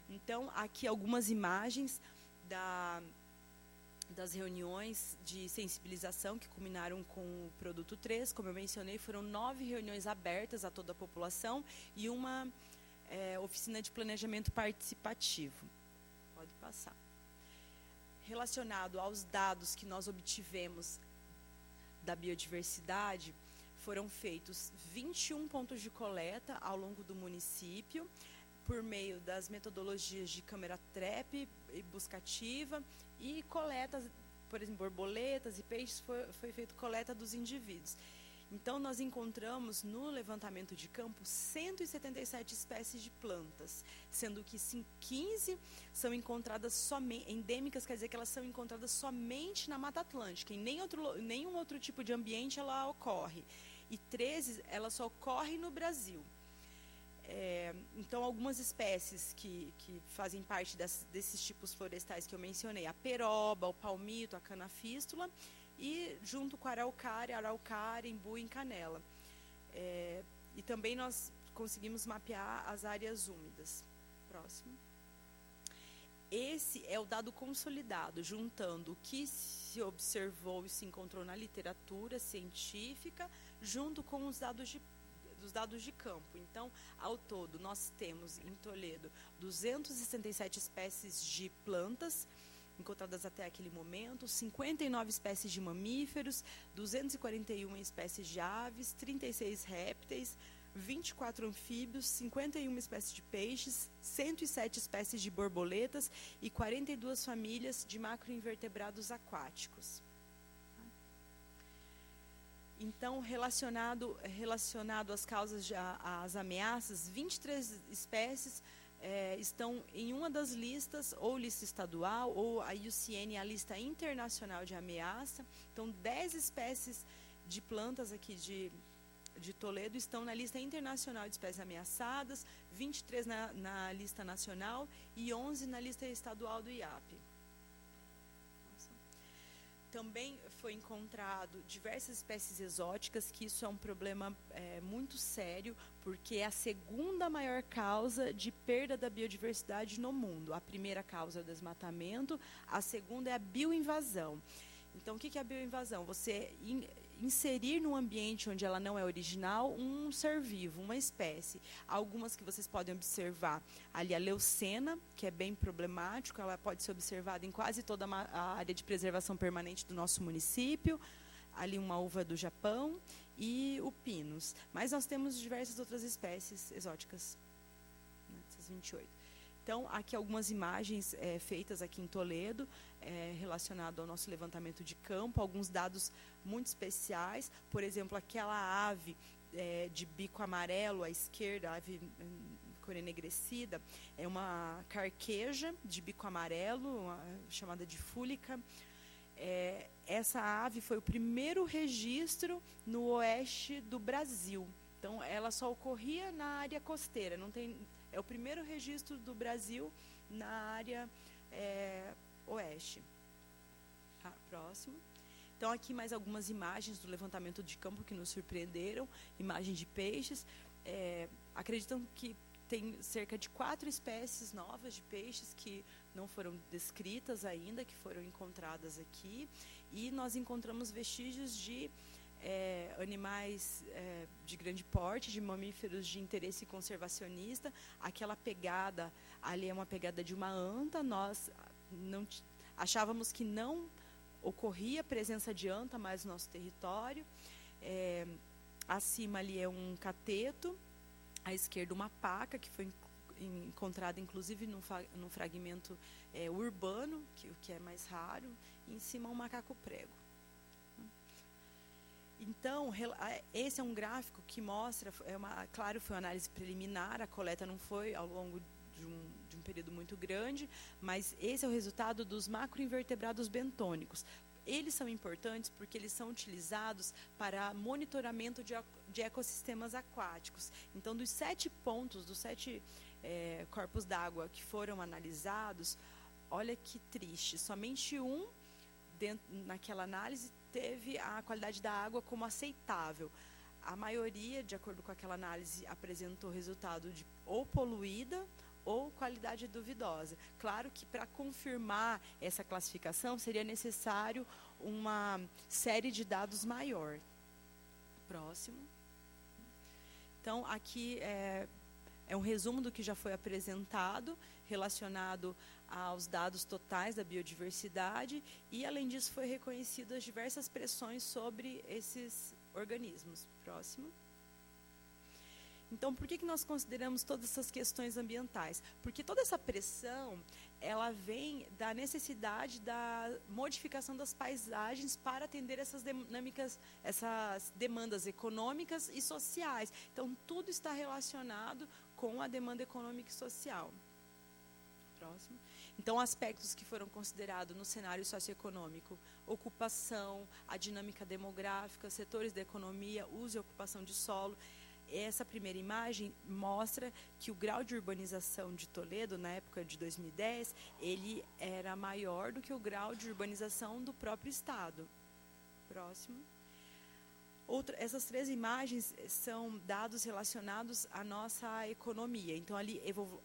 Então, aqui algumas imagens das reuniões de sensibilização que culminaram com o produto 3. Como eu mencionei, foram 9 reuniões abertas a toda a população e uma oficina de planejamento participativo. Pode passar. Relacionado aos dados que nós obtivemos da biodiversidade, foram feitos 21 pontos de coleta ao longo do município, por meio das metodologias de câmera trap e buscativa, e coletas, por exemplo, borboletas e peixes, foi feita coleta dos indivíduos. Então, nós encontramos no levantamento de campo 177 espécies de plantas, sendo que 15 são encontradas somente, endêmicas, quer dizer que elas são encontradas somente na Mata Atlântica, em nenhum outro tipo de ambiente ela ocorre. E 13, elas só ocorrem no Brasil. Então, algumas espécies que fazem parte desses tipos florestais que eu mencionei, a peroba, o palmito, a canafístula, e junto com a araucária, embu e canela. E também nós conseguimos mapear as áreas úmidas. Próximo. esse é o dado consolidado, juntando o que se observou e se encontrou na literatura científica, junto com os dados de campo. Então, ao todo, nós temos em Toledo 267 espécies de plantas encontradas até aquele momento, 59 espécies de mamíferos, 241 espécies de aves, 36 répteis, 24 anfíbios, 51 espécies de peixes, 107 espécies de borboletas e 42 famílias de macroinvertebrados aquáticos. Então, relacionado às causas, às ameaças, 23 espécies estão em uma das listas, ou lista estadual, ou a IUCN, a lista internacional de ameaça. Então, 10 espécies de plantas aqui de Toledo estão na lista internacional de espécies ameaçadas, 23 na lista nacional e 11 na lista estadual do IAP. Também foi encontrado diversas espécies exóticas, que isso é um problema muito sério, porque é a segunda maior causa de perda da biodiversidade no mundo. A primeira causa é o desmatamento, a segunda é a bioinvasão. Então, o que é a bioinvasão? Você inserir num ambiente onde ela não é original um ser vivo, uma espécie. Algumas que vocês podem observar ali, a leucena, que é bem problemático, ela pode ser observada em quase toda a área de preservação permanente do nosso município, ali uma uva do Japão e o pinus. Mas nós temos diversas outras espécies exóticas, né, essas 28. Então, aqui algumas imagens feitas aqui em Toledo, relacionado ao nosso levantamento de campo, alguns dados muito especiais. Por exemplo, aquela ave de bico amarelo à esquerda, a ave cor enegrecida, é uma carqueja de bico amarelo, chamada de fúlica. Essa ave foi o primeiro registro no oeste do Brasil. Então, ela só ocorria na área costeira, não tem... É o primeiro registro do Brasil na área oeste. Próximo. Então, aqui mais algumas imagens do levantamento de campo que nos surpreenderam. Imagem de peixes. Acreditam que tem cerca de 4 espécies novas de peixes que não foram descritas ainda, que foram encontradas aqui. E nós encontramos vestígios de animais de grande porte, de mamíferos de interesse conservacionista. Aquela pegada ali é uma pegada de uma anta. Nós achávamos que não ocorria presença de anta mais no nosso território. Acima ali é um cateto, à esquerda uma paca, que foi encontrada inclusive num fragmento urbano, o que é mais raro, e em cima um macaco prego. Então, esse é um gráfico que mostra, claro, foi uma análise preliminar, a coleta não foi ao longo de um período muito grande, mas esse é o resultado dos macroinvertebrados bentônicos. Eles são importantes porque eles são utilizados para monitoramento de ecossistemas aquáticos. Então, dos 7 pontos, dos 7 corpos d'água que foram analisados, olha que triste, somente um, naquela análise, teve a qualidade da água como aceitável. A maioria, de acordo com aquela análise, apresentou resultado de ou poluída ou qualidade duvidosa. Claro que para confirmar essa classificação seria necessário uma série de dados maior. Próximo. Então, aqui é um resumo do que já foi apresentado, relacionado aos dados totais da biodiversidade, e, além disso, foi reconhecido as diversas pressões sobre esses organismos. Próximo. Então, por que nós consideramos todas essas questões ambientais? Porque toda essa pressão, ela vem da necessidade da modificação das paisagens para atender essas demandas econômicas e sociais. Então, tudo está relacionado com a demanda econômica e social. Próximo. Então, aspectos que foram considerados no cenário socioeconômico: ocupação, a dinâmica demográfica, setores da economia, uso e ocupação de solo. Essa primeira imagem mostra que o grau de urbanização de Toledo, na época de 2010, ele era maior do que o grau de urbanização do próprio estado. Próximo. Essas 3 imagens são dados relacionados à nossa economia. Então, ali,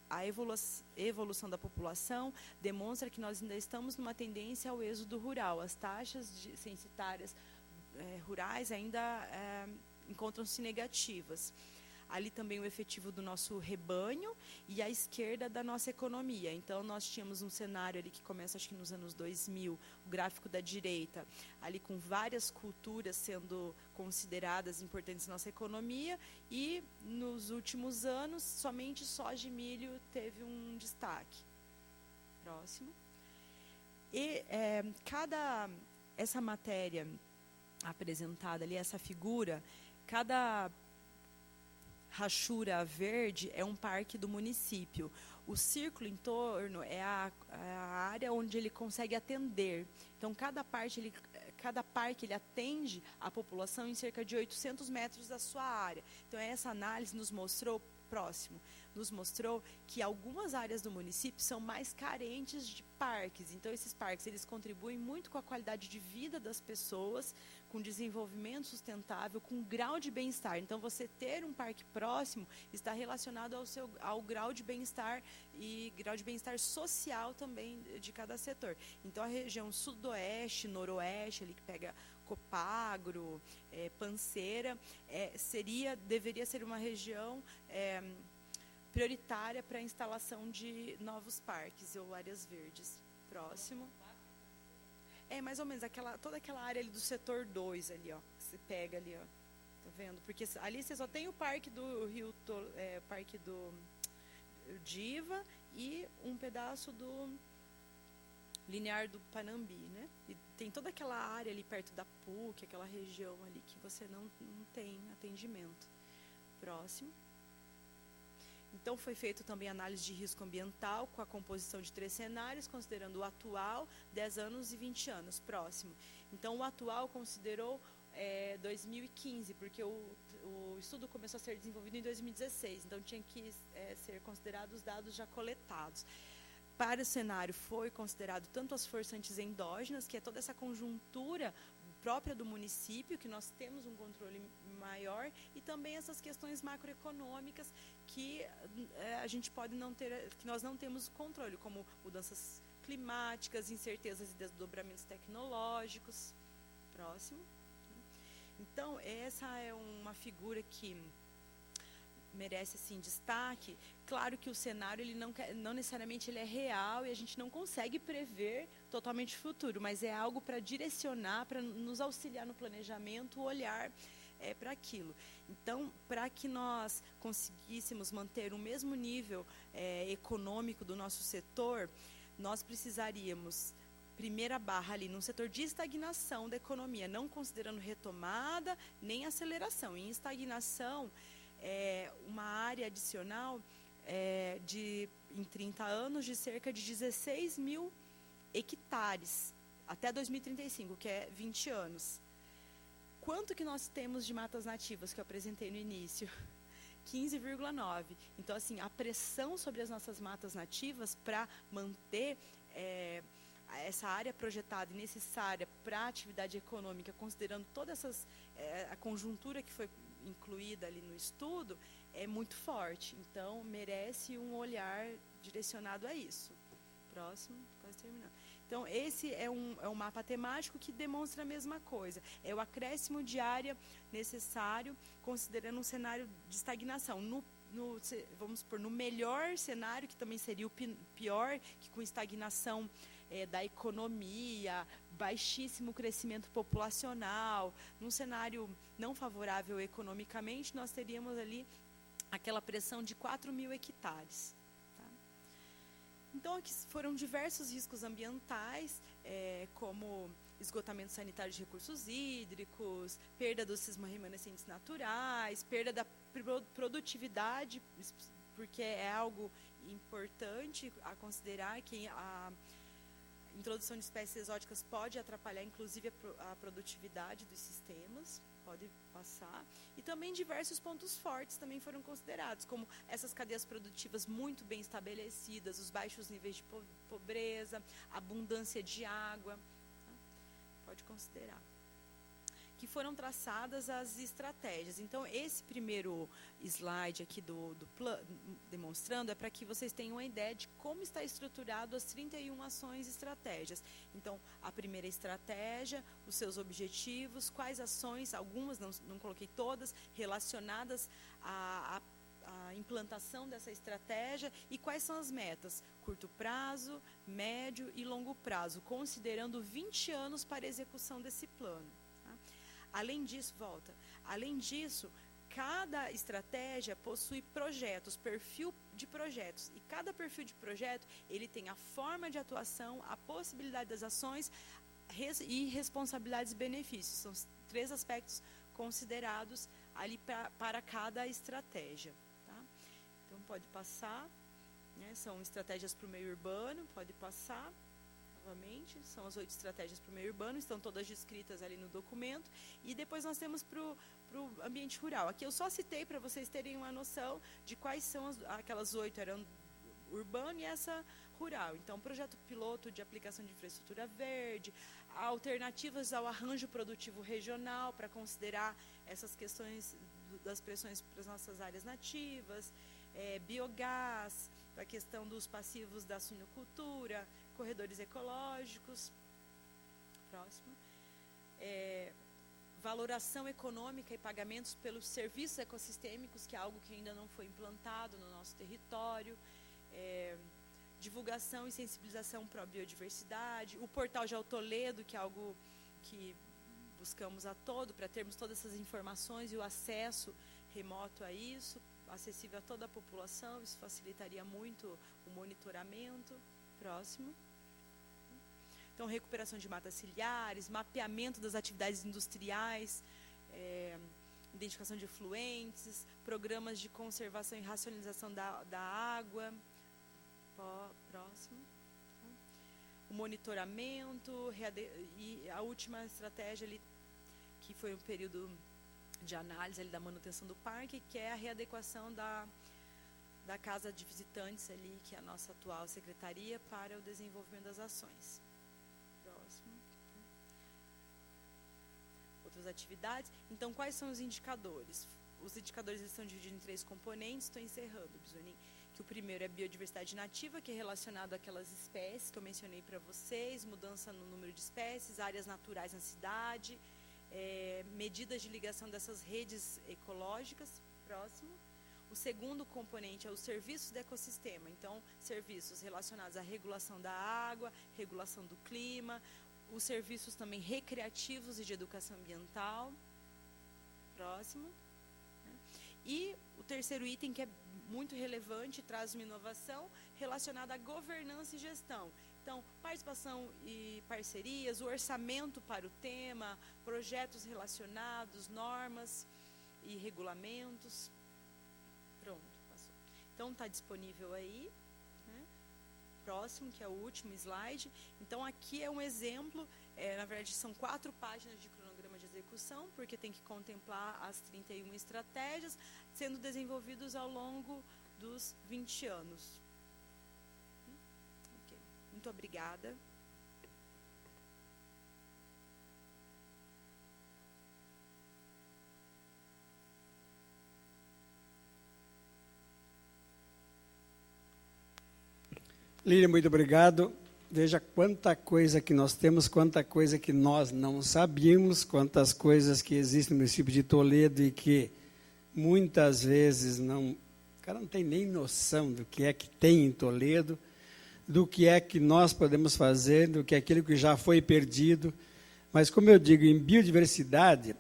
a evolução da população demonstra que nós ainda estamos numa tendência ao êxodo rural. As taxas censitárias rurais ainda encontram-se negativas. Ali também o efetivo do nosso rebanho e à esquerda da nossa economia. Então, nós tínhamos um cenário ali que começa, acho que nos anos 2000, o gráfico da direita, ali com várias culturas sendo consideradas importantes na nossa economia, e nos últimos anos, somente soja e milho teve um destaque. Próximo. E essa matéria apresentada ali, essa figura, cada rachura verde é um parque do município. O círculo em torno é a área onde ele consegue atender. Então, cada parque ele atende a população em cerca de 800 metros da sua área. Então, essa análise nos mostrou que algumas áreas do município são mais carentes de parques. Então, esses parques eles contribuem muito com a qualidade de vida das pessoas, com desenvolvimento sustentável, com grau de bem-estar. Então, você ter um parque próximo está relacionado ao grau de bem-estar e grau de bem-estar social também de cada setor. Então, a região sudoeste, noroeste, ali que pega Copagro, Panceira, deveria ser uma região prioritária para a instalação de novos parques ou áreas verdes. Próximo. Mais ou menos, toda aquela área ali do setor 2 ali, ó, que você pega ali, ó. Tá vendo? Porque ali você só tem o parque do parque do Diva e um pedaço do linear do Panambi, né? E tem toda aquela área ali perto da PUC, aquela região ali que você não tem atendimento. Próximo. Então, foi feito também análise de risco ambiental com a composição de 3 cenários, considerando o atual, 10 anos e 20 anos. Próximo. Então, o atual considerou 2015, porque o estudo começou a ser desenvolvido em 2016, então tinha que ser considerados os dados já coletados. Para o cenário foi considerado tanto as forçantes endógenas, que é toda essa conjuntura própria do município, que nós temos um controle maior, e também essas questões macroeconômicas que a gente pode não ter, que nós não temos controle, como mudanças climáticas, incertezas e desdobramentos tecnológicos. Próximo. Então, essa é uma figura que merece assim destaque. Claro que o cenário ele não necessariamente ele é real e a gente não consegue prever totalmente o futuro, mas é algo para direcionar, para nos auxiliar no planejamento, olhar para aquilo. Então, para que nós conseguíssemos manter o mesmo nível econômico do nosso setor, nós precisaríamos, primeira barra ali, num setor de estagnação da economia, não considerando retomada nem aceleração. Em estagnação, uma área adicional em 30 anos de cerca de 16 mil hectares até 2035, que é 20 anos. Quanto que nós temos de matas nativas, que eu apresentei no início? 15,9. Então, assim, a pressão sobre as nossas matas nativas para manter essa área projetada e necessária para a atividade econômica, considerando toda a conjuntura que foi incluída ali no estudo, é muito forte. Então, merece um olhar direcionado a isso. Próximo, quase terminando. Então, esse é um mapa temático que demonstra a mesma coisa. É o acréscimo de área necessário, considerando um cenário de estagnação. Vamos supor, no melhor cenário, que também seria o pior, que com estagnação da economia, baixíssimo crescimento populacional, num cenário não favorável economicamente, nós teríamos ali aquela pressão de 4 mil hectares. Tá? Então, aqui foram diversos riscos ambientais, como esgotamento sanitário de recursos hídricos, perda dos cismorremanescentes naturais, perda da produtividade, porque é algo importante a considerar que a introdução de espécies exóticas pode atrapalhar, inclusive, a produtividade dos sistemas, pode passar. E também diversos pontos fortes também foram considerados, como essas cadeias produtivas muito bem estabelecidas, os baixos níveis de pobreza, abundância de água, tá? Pode considerar. que foram traçadas as estratégias. Então, esse primeiro slide aqui do plano, demonstrando, é para que vocês tenham uma ideia de como está estruturado as 31 ações e estratégias. Então, a primeira estratégia, os seus objetivos, quais ações, algumas, não coloquei todas, relacionadas à implantação dessa estratégia e quais são as metas, curto prazo, médio e longo prazo, considerando 20 anos para a execução desse plano. Tá? Além disso, cada estratégia possui projetos, perfil de projetos, e cada perfil de projeto, ele tem a forma de atuação, a possibilidade das ações e responsabilidades e benefícios. São os 3 aspectos considerados ali para cada estratégia. Então, pode passar, né? São estratégias para o meio urbano, pode passar, novamente, são as 8 estratégias para o meio urbano, estão todas descritas ali no documento, e depois nós temos para o ambiente rural. Aqui eu só citei para vocês terem uma noção de quais são aquelas 8 eram urbano e essa rural. Então, projeto piloto de aplicação de infraestrutura verde, alternativas ao arranjo produtivo regional para considerar essas questões das pressões para as nossas áreas nativas, biogás, a questão dos passivos da suinocultura, corredores ecológicos. Próximo. Valoração econômica e pagamentos pelos serviços ecossistêmicos, que é algo que ainda não foi implantado no nosso território. Divulgação e sensibilização para a biodiversidade. O portal Geotoledo, que é algo que buscamos a todo, para termos todas essas informações e o acesso remoto a isso, acessível a toda a população, isso facilitaria muito o monitoramento. Próximo. Então, recuperação de matas ciliares, mapeamento das atividades industriais, identificação de efluentes, programas de conservação e racionalização da água. Próximo. O monitoramento, e a última estratégia ali, que foi um período de análise ali da manutenção do parque, que é a readequação da casa de visitantes ali, que é a nossa atual secretaria, para o desenvolvimento das ações. Próximo. Outras atividades. Então, quais são os indicadores? Os indicadores eles estão divididos em 3 componentes. Estou encerrando, Bisonin. Que o primeiro é a biodiversidade nativa, que é relacionado àquelas espécies que eu mencionei para vocês, mudança no número de espécies, áreas naturais na cidade, medidas de ligação dessas redes ecológicas. Próximo. O segundo componente é os serviços do ecossistema. Então, serviços relacionados à regulação da água, regulação do clima, os serviços também recreativos e de educação ambiental. Próximo. E o terceiro item, que é muito relevante, traz uma inovação relacionada à governança e gestão. Então, participação e parcerias, o orçamento para o tema, projetos relacionados, normas e regulamentos. Pronto, passou. Então, está disponível aí. Né? Próximo, que é o último slide. Então, aqui é um exemplo, na verdade, são 4 páginas de cronograma de execução, porque tem que contemplar as 31 estratégias, sendo desenvolvidos ao longo dos 20 anos. Okay. Muito obrigada. Lília, muito obrigado. Veja quanta coisa que nós temos, quanta coisa que nós não sabíamos, quantas coisas que existem no município de Toledo e que muitas vezes o cara não tem nem noção do que é que tem em Toledo, do que é que nós podemos fazer, do que é aquilo que já foi perdido. Mas, como eu digo, em biodiversidade,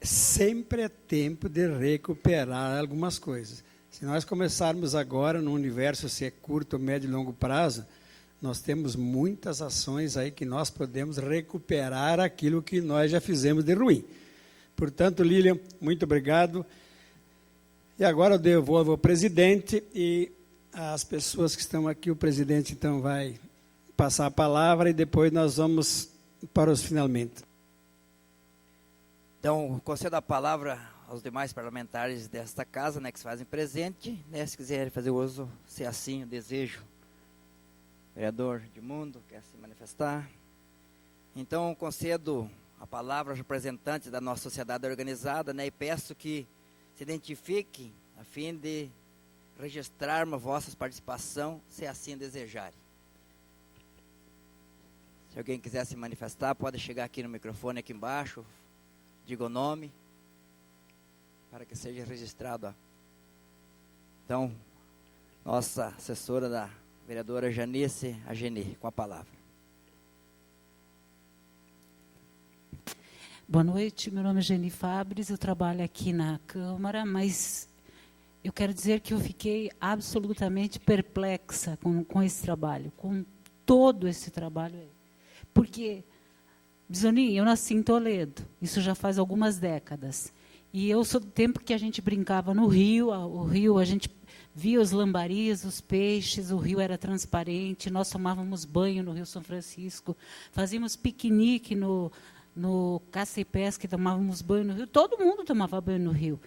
sempre é tempo de recuperar algumas coisas. Se nós começarmos agora no universo, se é curto, médio e longo prazo, nós temos muitas ações aí que nós podemos recuperar aquilo que nós já fizemos de ruim. Portanto, Lília, muito obrigado. E agora eu devolvo ao presidente e as pessoas que estão aqui, o presidente então vai passar a palavra e depois nós vamos para os finalmente. Então, concedo a palavra aos demais parlamentares desta casa, né, que se fazem presente, né, se quiserem fazer uso, se assim o desejo. Vereador Edmundo, quer se manifestar? Então, concedo a palavra aos representantes da nossa sociedade organizada, né, e peço que se identifiquem a fim de registrarmos vossa participação, se assim desejarem. Se alguém quiser se manifestar, pode chegar aqui no microfone, aqui embaixo, diga o nome, para que seja registrado. Então, nossa assessora da vereadora Janice Agenir, com a palavra. Boa noite, meu nome é Geni Fabres, eu trabalho aqui na Câmara, mas eu quero dizer que eu fiquei absolutamente perplexa com esse trabalho, com todo esse trabalho aí. Porque, Bisonin, eu nasci em Toledo, isso já faz algumas décadas, e eu sou do tempo que a gente brincava no rio, o rio a gente via os lambarias, os peixes, o rio era transparente, nós tomávamos banho no Rio São Francisco, fazíamos piquenique no caça e pesca, tomávamos banho no rio, todo mundo tomava banho no rio.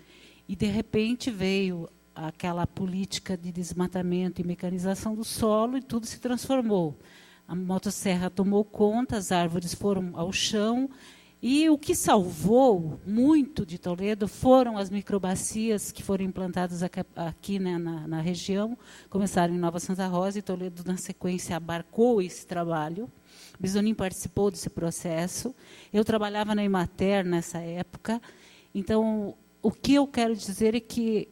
E, de repente, veio aquela política de desmatamento e mecanização do solo e tudo se transformou. A motosserra tomou conta, as árvores foram ao chão, e o que salvou muito de Toledo foram as microbacias que foram implantadas aqui né, na região, começaram em Nova Santa Rosa, e Toledo, na sequência, abarcou esse trabalho. Bisonin participou desse processo. Eu trabalhava na Emater nessa época. Então, o que eu quero dizer é que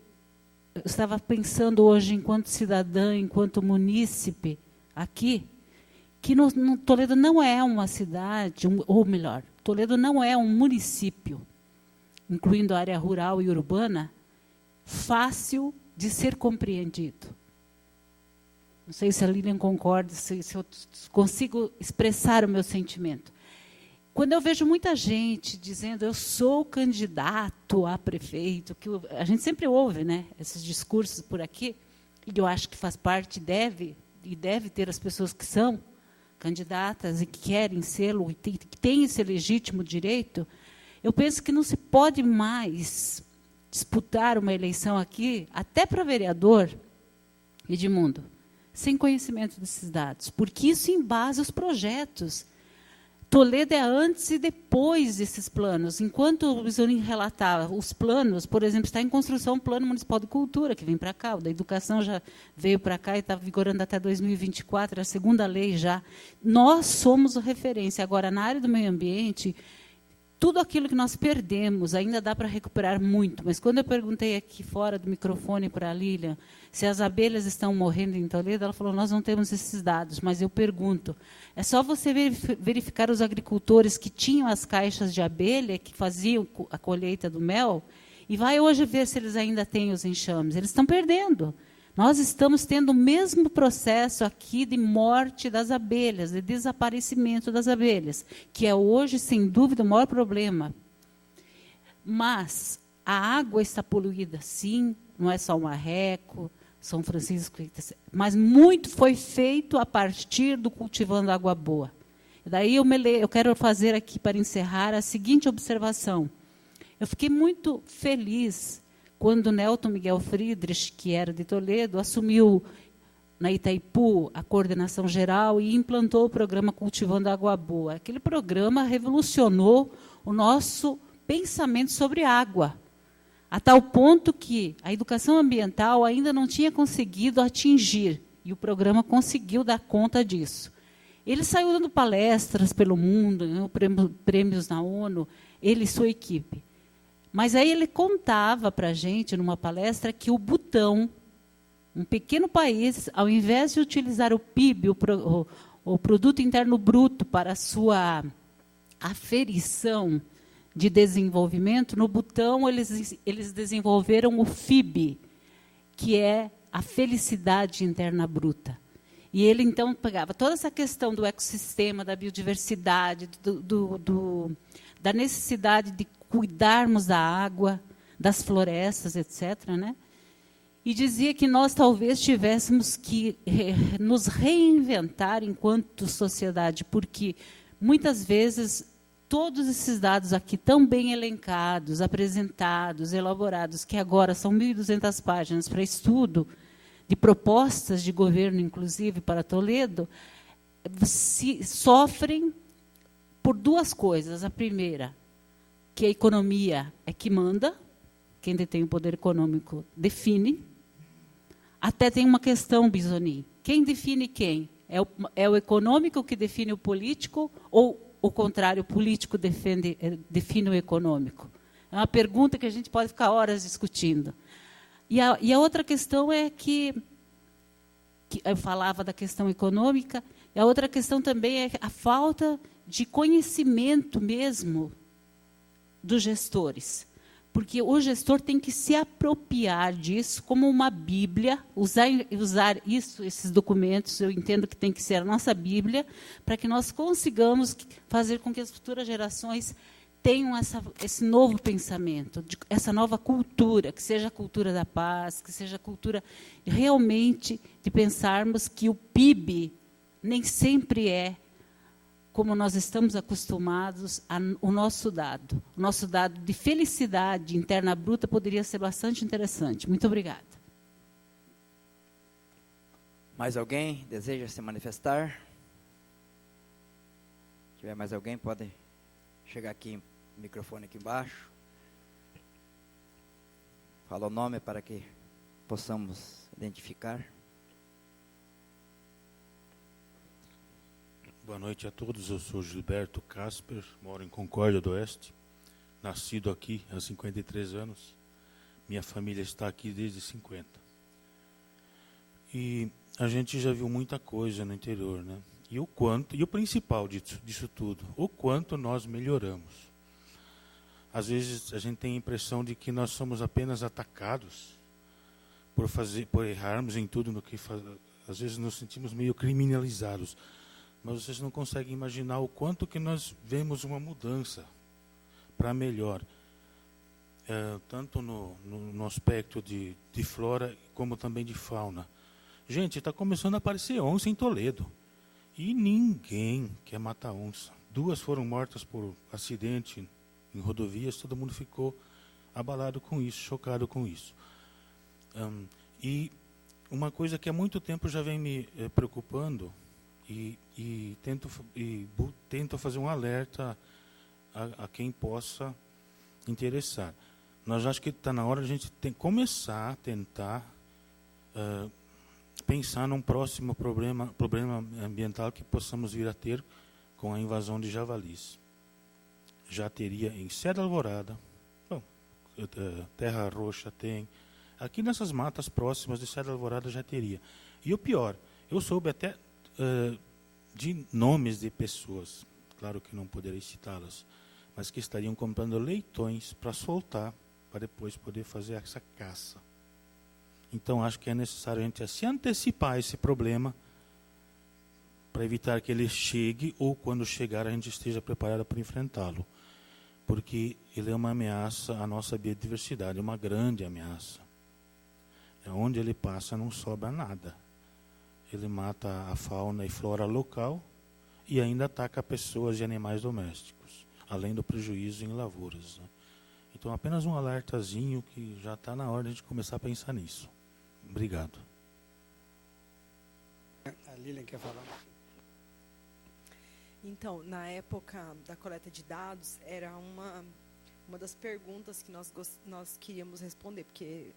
eu estava pensando hoje, enquanto cidadã, enquanto munícipe, aqui, que Toledo não é uma cidade, ou melhor, Toledo não é um município, incluindo a área rural e urbana, fácil de ser compreendido. Não sei se a Lilian concorda, se eu consigo expressar o meu sentimento. Quando eu vejo muita gente dizendo eu sou candidato a prefeito, que a gente sempre ouve, né, esses discursos por aqui, e eu acho que faz parte, deve ter as pessoas que são candidatas e que querem sê-lo, e que têm esse legítimo direito, eu penso que não se pode mais disputar uma eleição aqui, até para vereador, Edmundo, sem conhecimento desses dados, porque isso embasa os projetos. Toledo é antes e depois desses planos. Enquanto o Bisonin relatava os planos, por exemplo, está em construção o Plano Municipal de Cultura, que vem para cá, o da Educação já veio para cá e está vigorando até 2024, a segunda lei já. Nós somos a referência. Agora, na área do meio ambiente, tudo aquilo que nós perdemos ainda dá para recuperar muito, mas quando eu perguntei aqui fora do microfone para a Lilian se as abelhas estão morrendo em Toledo, ela falou, nós não temos esses dados, mas eu pergunto, é só você verificar os agricultores que tinham as caixas de abelha, que faziam a colheita do mel, e vai hoje ver se eles ainda têm os enxames. Eles estão perdendo. Nós estamos tendo o mesmo processo aqui de morte das abelhas, de desaparecimento das abelhas, que é hoje, sem dúvida, o maior problema. Mas a água está poluída, sim, não é só o Marreco, São Francisco, mas muito foi feito a partir do Cultivando Água Boa. Daí eu quero fazer aqui, para encerrar, a seguinte observação. Eu fiquei muito feliz quando Nelton Miguel Friedrich, que era de Toledo, assumiu na Itaipu a coordenação geral e implantou o programa Cultivando Água Boa. Aquele programa revolucionou o nosso pensamento sobre água, a tal ponto que a educação ambiental ainda não tinha conseguido atingir, e o programa conseguiu dar conta disso. Ele saiu dando palestras pelo mundo, ganhou prêmios na ONU, ele e sua equipe. Mas aí ele contava para a gente, numa palestra, que o Butão, um pequeno país, ao invés de utilizar o PIB, o Produto Interno Bruto, para a sua aferição de desenvolvimento, no Butão eles desenvolveram o FIB, que é a felicidade interna bruta. E ele, então, pegava toda essa questão do ecossistema, da biodiversidade, da necessidade de cuidarmos da água, das florestas, etc., né? E dizia que nós talvez tivéssemos que nos reinventar enquanto sociedade, porque, muitas vezes, todos esses dados aqui, tão bem elencados, apresentados, elaborados, que agora são 1.200 páginas para estudo, de propostas de governo, inclusive, para Toledo, sofrem por duas coisas. A primeira, que a economia é que manda, quem detém o poder econômico define. Até tem uma questão, Bisonin. Quem define quem? É o econômico que define o político ou o contrário, o político define o econômico? É uma pergunta que a gente pode ficar horas discutindo. E a outra questão é que eu falava da questão econômica, e a outra questão também é a falta de conhecimento mesmo dos gestores. Porque o gestor tem que se apropriar disso como uma Bíblia, usar esses documentos, eu entendo que tem que ser a nossa Bíblia, para que nós consigamos fazer com que as futuras gerações tenham esse novo pensamento, essa nova cultura, que seja a cultura da paz, que seja a cultura realmente de pensarmos que o PIB nem sempre é como nós estamos acostumados, o nosso dado de felicidade interna bruta poderia ser bastante interessante. Muito obrigada. Mais alguém deseja se manifestar? Se tiver mais alguém, pode chegar aqui, microfone aqui embaixo. Fala o nome para que possamos identificar. Boa noite a todos, eu sou Gilberto Casper, moro em Concórdia do Oeste, nascido aqui há 53 anos, minha família está aqui desde 50. E a gente já viu muita coisa no interior, né? E o principal disso tudo, o quanto nós melhoramos. Às vezes a gente tem a impressão de que nós somos apenas atacados por errarmos em tudo no que às vezes nos sentimos meio criminalizados. Mas vocês não conseguem imaginar o quanto que nós vemos uma mudança para melhor, tanto no aspecto de flora como também de fauna. Gente, está começando a aparecer onça em Toledo. E ninguém quer matar onça. 2 foram mortas por acidente em rodovias, todo mundo ficou abalado com isso, chocado com isso. E uma coisa que há muito tempo já vem me preocupando, e tento fazer um alerta a quem possa interessar. Nós acho que está na hora de a gente começar a tentar pensar num próximo problema ambiental que possamos vir a ter com a invasão de javalis. Já teria em Cedro Alvorada, Terra Roxa tem, aqui nessas matas próximas de Cedro Alvorada já teria. E o pior, eu soube até de nomes de pessoas, claro que não poderei citá-las, mas que estariam comprando leitões para soltar, para depois poder fazer essa caça. Então, acho que é necessário a gente se antecipar a esse problema, para evitar que ele chegue, ou quando chegar a gente esteja preparado para enfrentá-lo. Porque ele é uma ameaça à nossa biodiversidade, uma grande ameaça. Onde ele passa não sobra nada. Ele mata a fauna e flora local e ainda ataca pessoas e animais domésticos, além do prejuízo em lavouras. Então, apenas um alertazinho que já está na hora de a gente começar a pensar nisso. Obrigado. A Lilian quer falar. Então, na época da coleta de dados, era uma das perguntas que nós queríamos responder, porque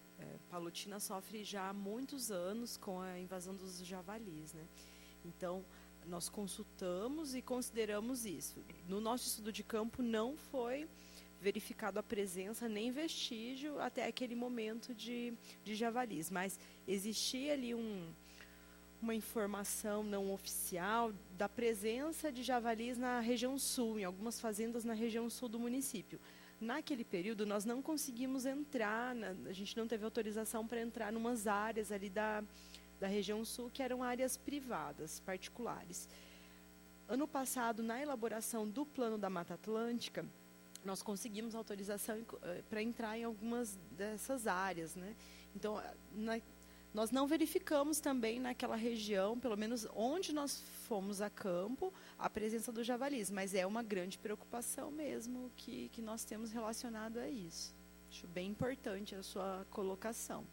Palotina sofre já há muitos anos com a invasão dos javalis, né? Então, nós consultamos e consideramos isso. No nosso estudo de campo não foi verificado a presença nem vestígio até aquele momento de javalis, mas existia ali uma informação não oficial da presença de javalis na região sul, em algumas fazendas na região sul do município. Naquele período, nós não conseguimos entrar, a gente não teve autorização para entrar em umas áreas ali da região sul, que eram áreas privadas, particulares. Ano passado, na elaboração do Plano da Mata Atlântica, nós conseguimos autorização para entrar em algumas dessas áreas, né? Então, nós não verificamos também naquela região, pelo menos onde nós fomos a campo, a presença dos javalis, mas é uma grande preocupação mesmo que nós temos relacionado a isso. Acho bem importante a sua colocação.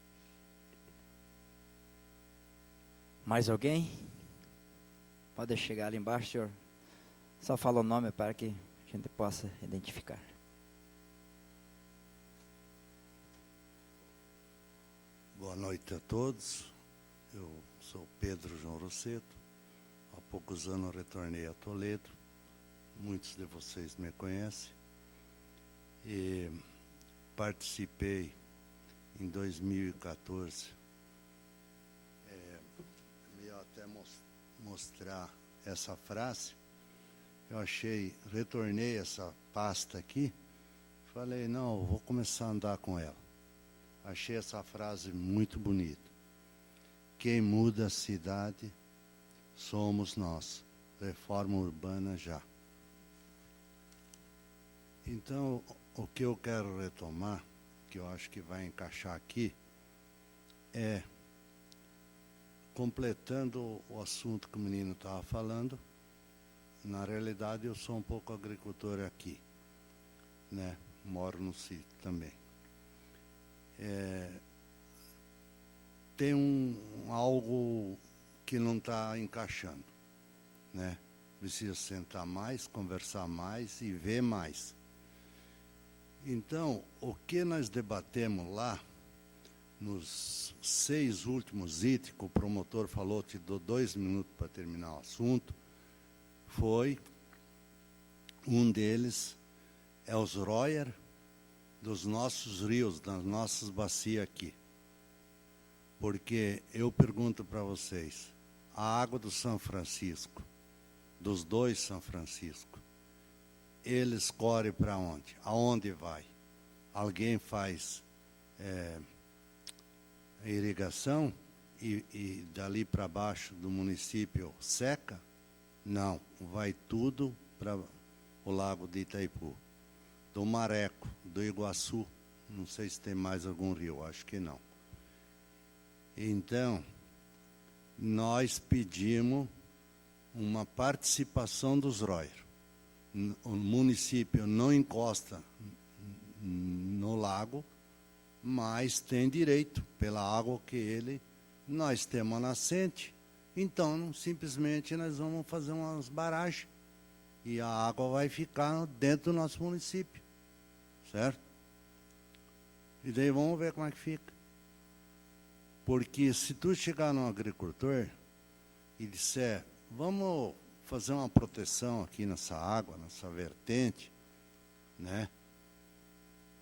Mais alguém? Pode chegar ali embaixo, senhor Só fala o nome para que a gente possa identificar. Boa noite a todos. Eu sou Pedro João Rosseto. Há poucos anos retornei a Toledo. Muitos de vocês me conhecem. E participei em 2014. Eu até mostrar essa frase. Eu retornei essa pasta aqui. Falei, não, eu vou começar a andar com ela. Achei essa frase muito bonita. Quem muda a cidade somos nós. Reforma urbana já. Então, o que eu quero retomar, que eu acho que vai encaixar aqui, é, completando o assunto que o menino estava falando, na realidade eu sou um pouco agricultor aqui, né? Moro no sítio também. Tem algo que não está encaixando, né? Precisa sentar mais, conversar mais e ver mais. Então, o que nós debatemos lá, nos 6 últimos itens, que o promotor falou, te dou 2 minutos para terminar o assunto, foi, um deles é os royer dos nossos rios, das nossas bacias aqui. Porque eu pergunto para vocês, a água do São Francisco, dos 2 São Francisco, ele escorre para onde? Aonde vai? Alguém faz irrigação e dali para baixo do município seca? Não, vai tudo para o lago de Itaipu. Do Mareco, do Iguaçu, não sei se tem mais algum rio, acho que não. Então, nós pedimos uma participação dos royer. O município não encosta no lago, mas tem direito pela água que nós temos a nascente. Então, simplesmente, nós vamos fazer umas barragens e a água vai ficar dentro do nosso município, certo? E daí vamos ver como é que fica. Porque se tu chegar num agricultor e disser, vamos fazer uma proteção aqui nessa água, nessa vertente, né?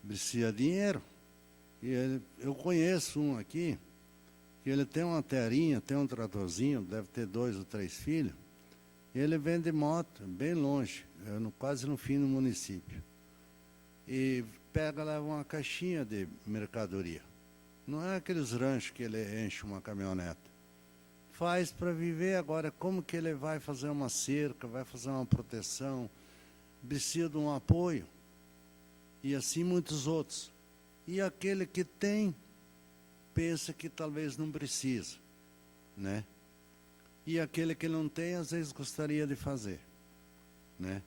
Precisa de dinheiro. E eu conheço um aqui, que ele tem uma terrinha, tem um tratorzinho, deve ter 2 ou 3 filhos, e ele vende moto, bem longe, quase no fim do município. E leva uma caixinha de mercadoria. Não é aqueles ranchos que ele enche uma caminhoneta. Faz para viver agora. Como que ele vai fazer uma cerca, vai fazer uma proteção? Precisa de um apoio. E assim muitos outros. E aquele que tem, pensa que talvez não precisa, né? E aquele que não tem, às vezes gostaria de fazer, né?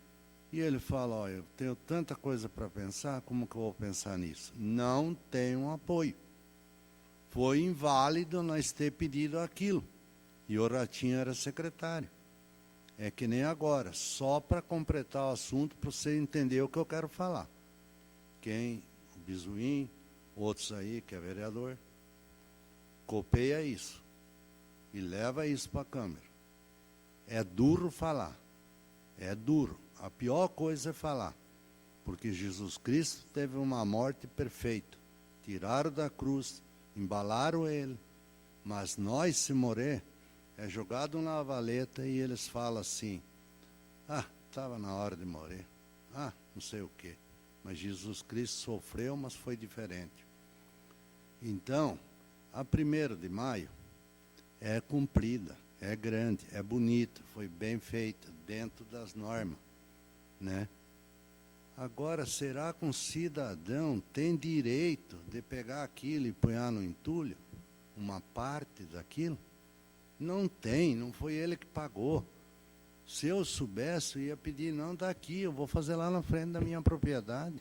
E ele fala, olha, eu tenho tanta coisa para pensar, como que eu vou pensar nisso? Não tem um apoio. Foi inválido nós ter pedido aquilo. E o Ratinho era secretário. É que nem agora, só para completar o assunto, para você entender o que eu quero falar. O Bizuim, outros aí, que é vereador, copeia isso e leva isso para a Câmara. É duro falar, é duro. A pior coisa é falar, porque Jesus Cristo teve uma morte perfeita. Tiraram da cruz, embalaram ele, mas nós, se morrer, é jogado na valeta e eles falam assim, estava na hora de morrer, não sei o quê. Mas Jesus Cristo sofreu, mas foi diferente. Então, a 1º de maio é cumprida, é grande, é bonita, foi bem feita, dentro das normas, né? Agora, será que um cidadão tem direito de pegar aquilo e pôr no entulho? Uma parte daquilo? Não tem, não foi ele que pagou. Se eu soubesse, eu ia pedir, não, está aqui, eu vou fazer lá na frente da minha propriedade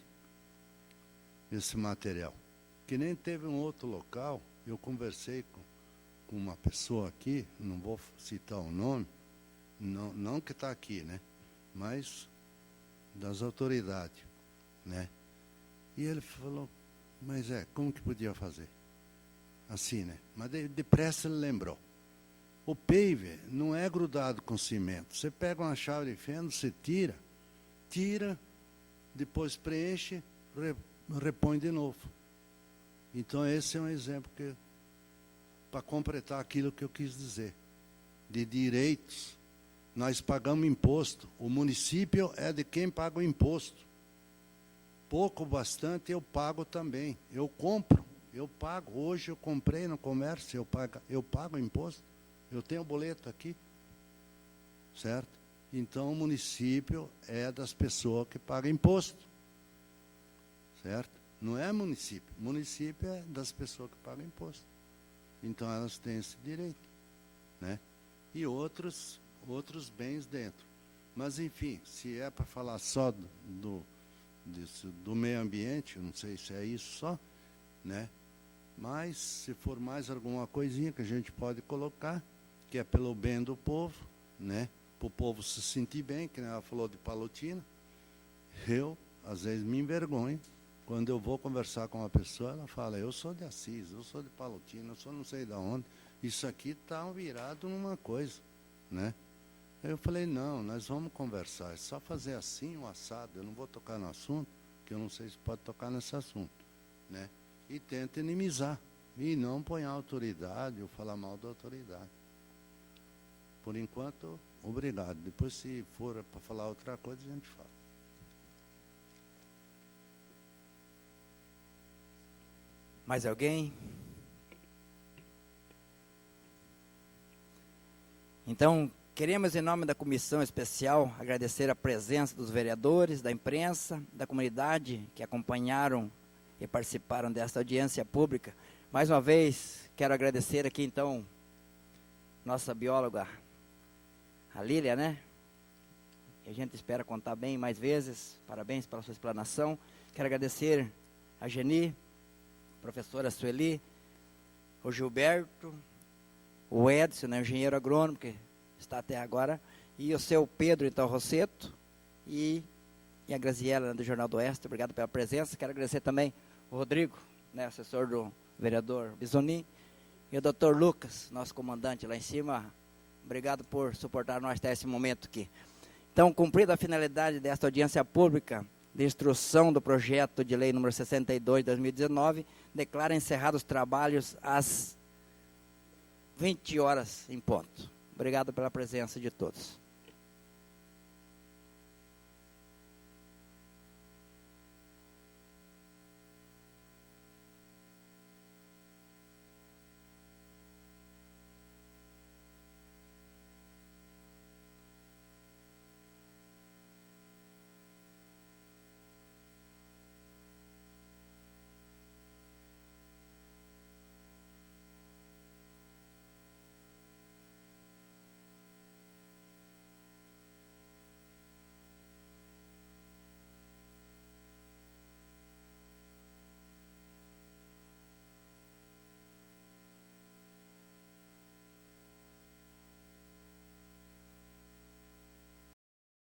esse material. Que nem teve um outro local, eu conversei com uma pessoa aqui, não vou citar o nome, não que está aqui, né? mas das autoridades, né? E ele falou, mas como que podia fazer? Assim, né? Mas depressa ele lembrou. O paver não é grudado com cimento. Você pega uma chave de fenda, você tira, depois preenche, repõe de novo. Então esse é um exemplo para completar aquilo que eu quis dizer. De direitos, nós pagamos imposto. O município é de quem paga o imposto. Pouco ou bastante eu pago também. Eu compro, eu pago. Hoje eu comprei no comércio, eu pago imposto. Eu tenho o boleto aqui, certo? Então o município é das pessoas que pagam imposto, certo? Não é município. Município é das pessoas que pagam imposto. Então elas têm esse direito, né? E outros bens dentro. Mas enfim, se é para falar só do meio ambiente, não sei se é isso só, né? Mas se for mais alguma coisinha que a gente pode colocar, que é pelo bem do povo, né? Para o povo se sentir bem, que ela falou de Palotina. Eu, às vezes, me envergonho. Quando eu vou conversar com uma pessoa, ela fala, eu sou de Assis, eu sou de Palotina, eu sou não sei de onde. Isso aqui está virado numa coisa, né? Eu falei, não, nós vamos conversar, é só fazer assim, um assado, eu não vou tocar no assunto, que eu não sei se pode tocar nesse assunto, né? E tenta inimizar, e não põe a autoridade ou falar mal da autoridade. Por enquanto, obrigado. Depois, se for para falar outra coisa, a gente fala. Mais alguém? Então, queremos, em nome da comissão especial, agradecer a presença dos vereadores, da imprensa, da comunidade que acompanharam e participaram desta audiência pública. Mais uma vez, quero agradecer aqui, então, nossa bióloga, a Lília, né? E a gente espera contar bem mais vezes. Parabéns pela sua explanação. Quero agradecer a Geni, professora Sueli, o Gilberto, o Edson, né, engenheiro agrônomo, que está até agora, e o seu Pedro, então, Rosseto, e a Graziela, né, do Jornal do Oeste. Obrigado pela presença. Quero agradecer também o Rodrigo, né, assessor do vereador Bisonin, e o doutor Lucas, nosso comandante lá em cima. Obrigado por suportar nós até esse momento aqui. Então, cumprida a finalidade desta audiência pública de instrução do projeto de lei número 62 de 2019, declara encerrados os trabalhos às 20 horas em ponto. Obrigado pela presença de todos.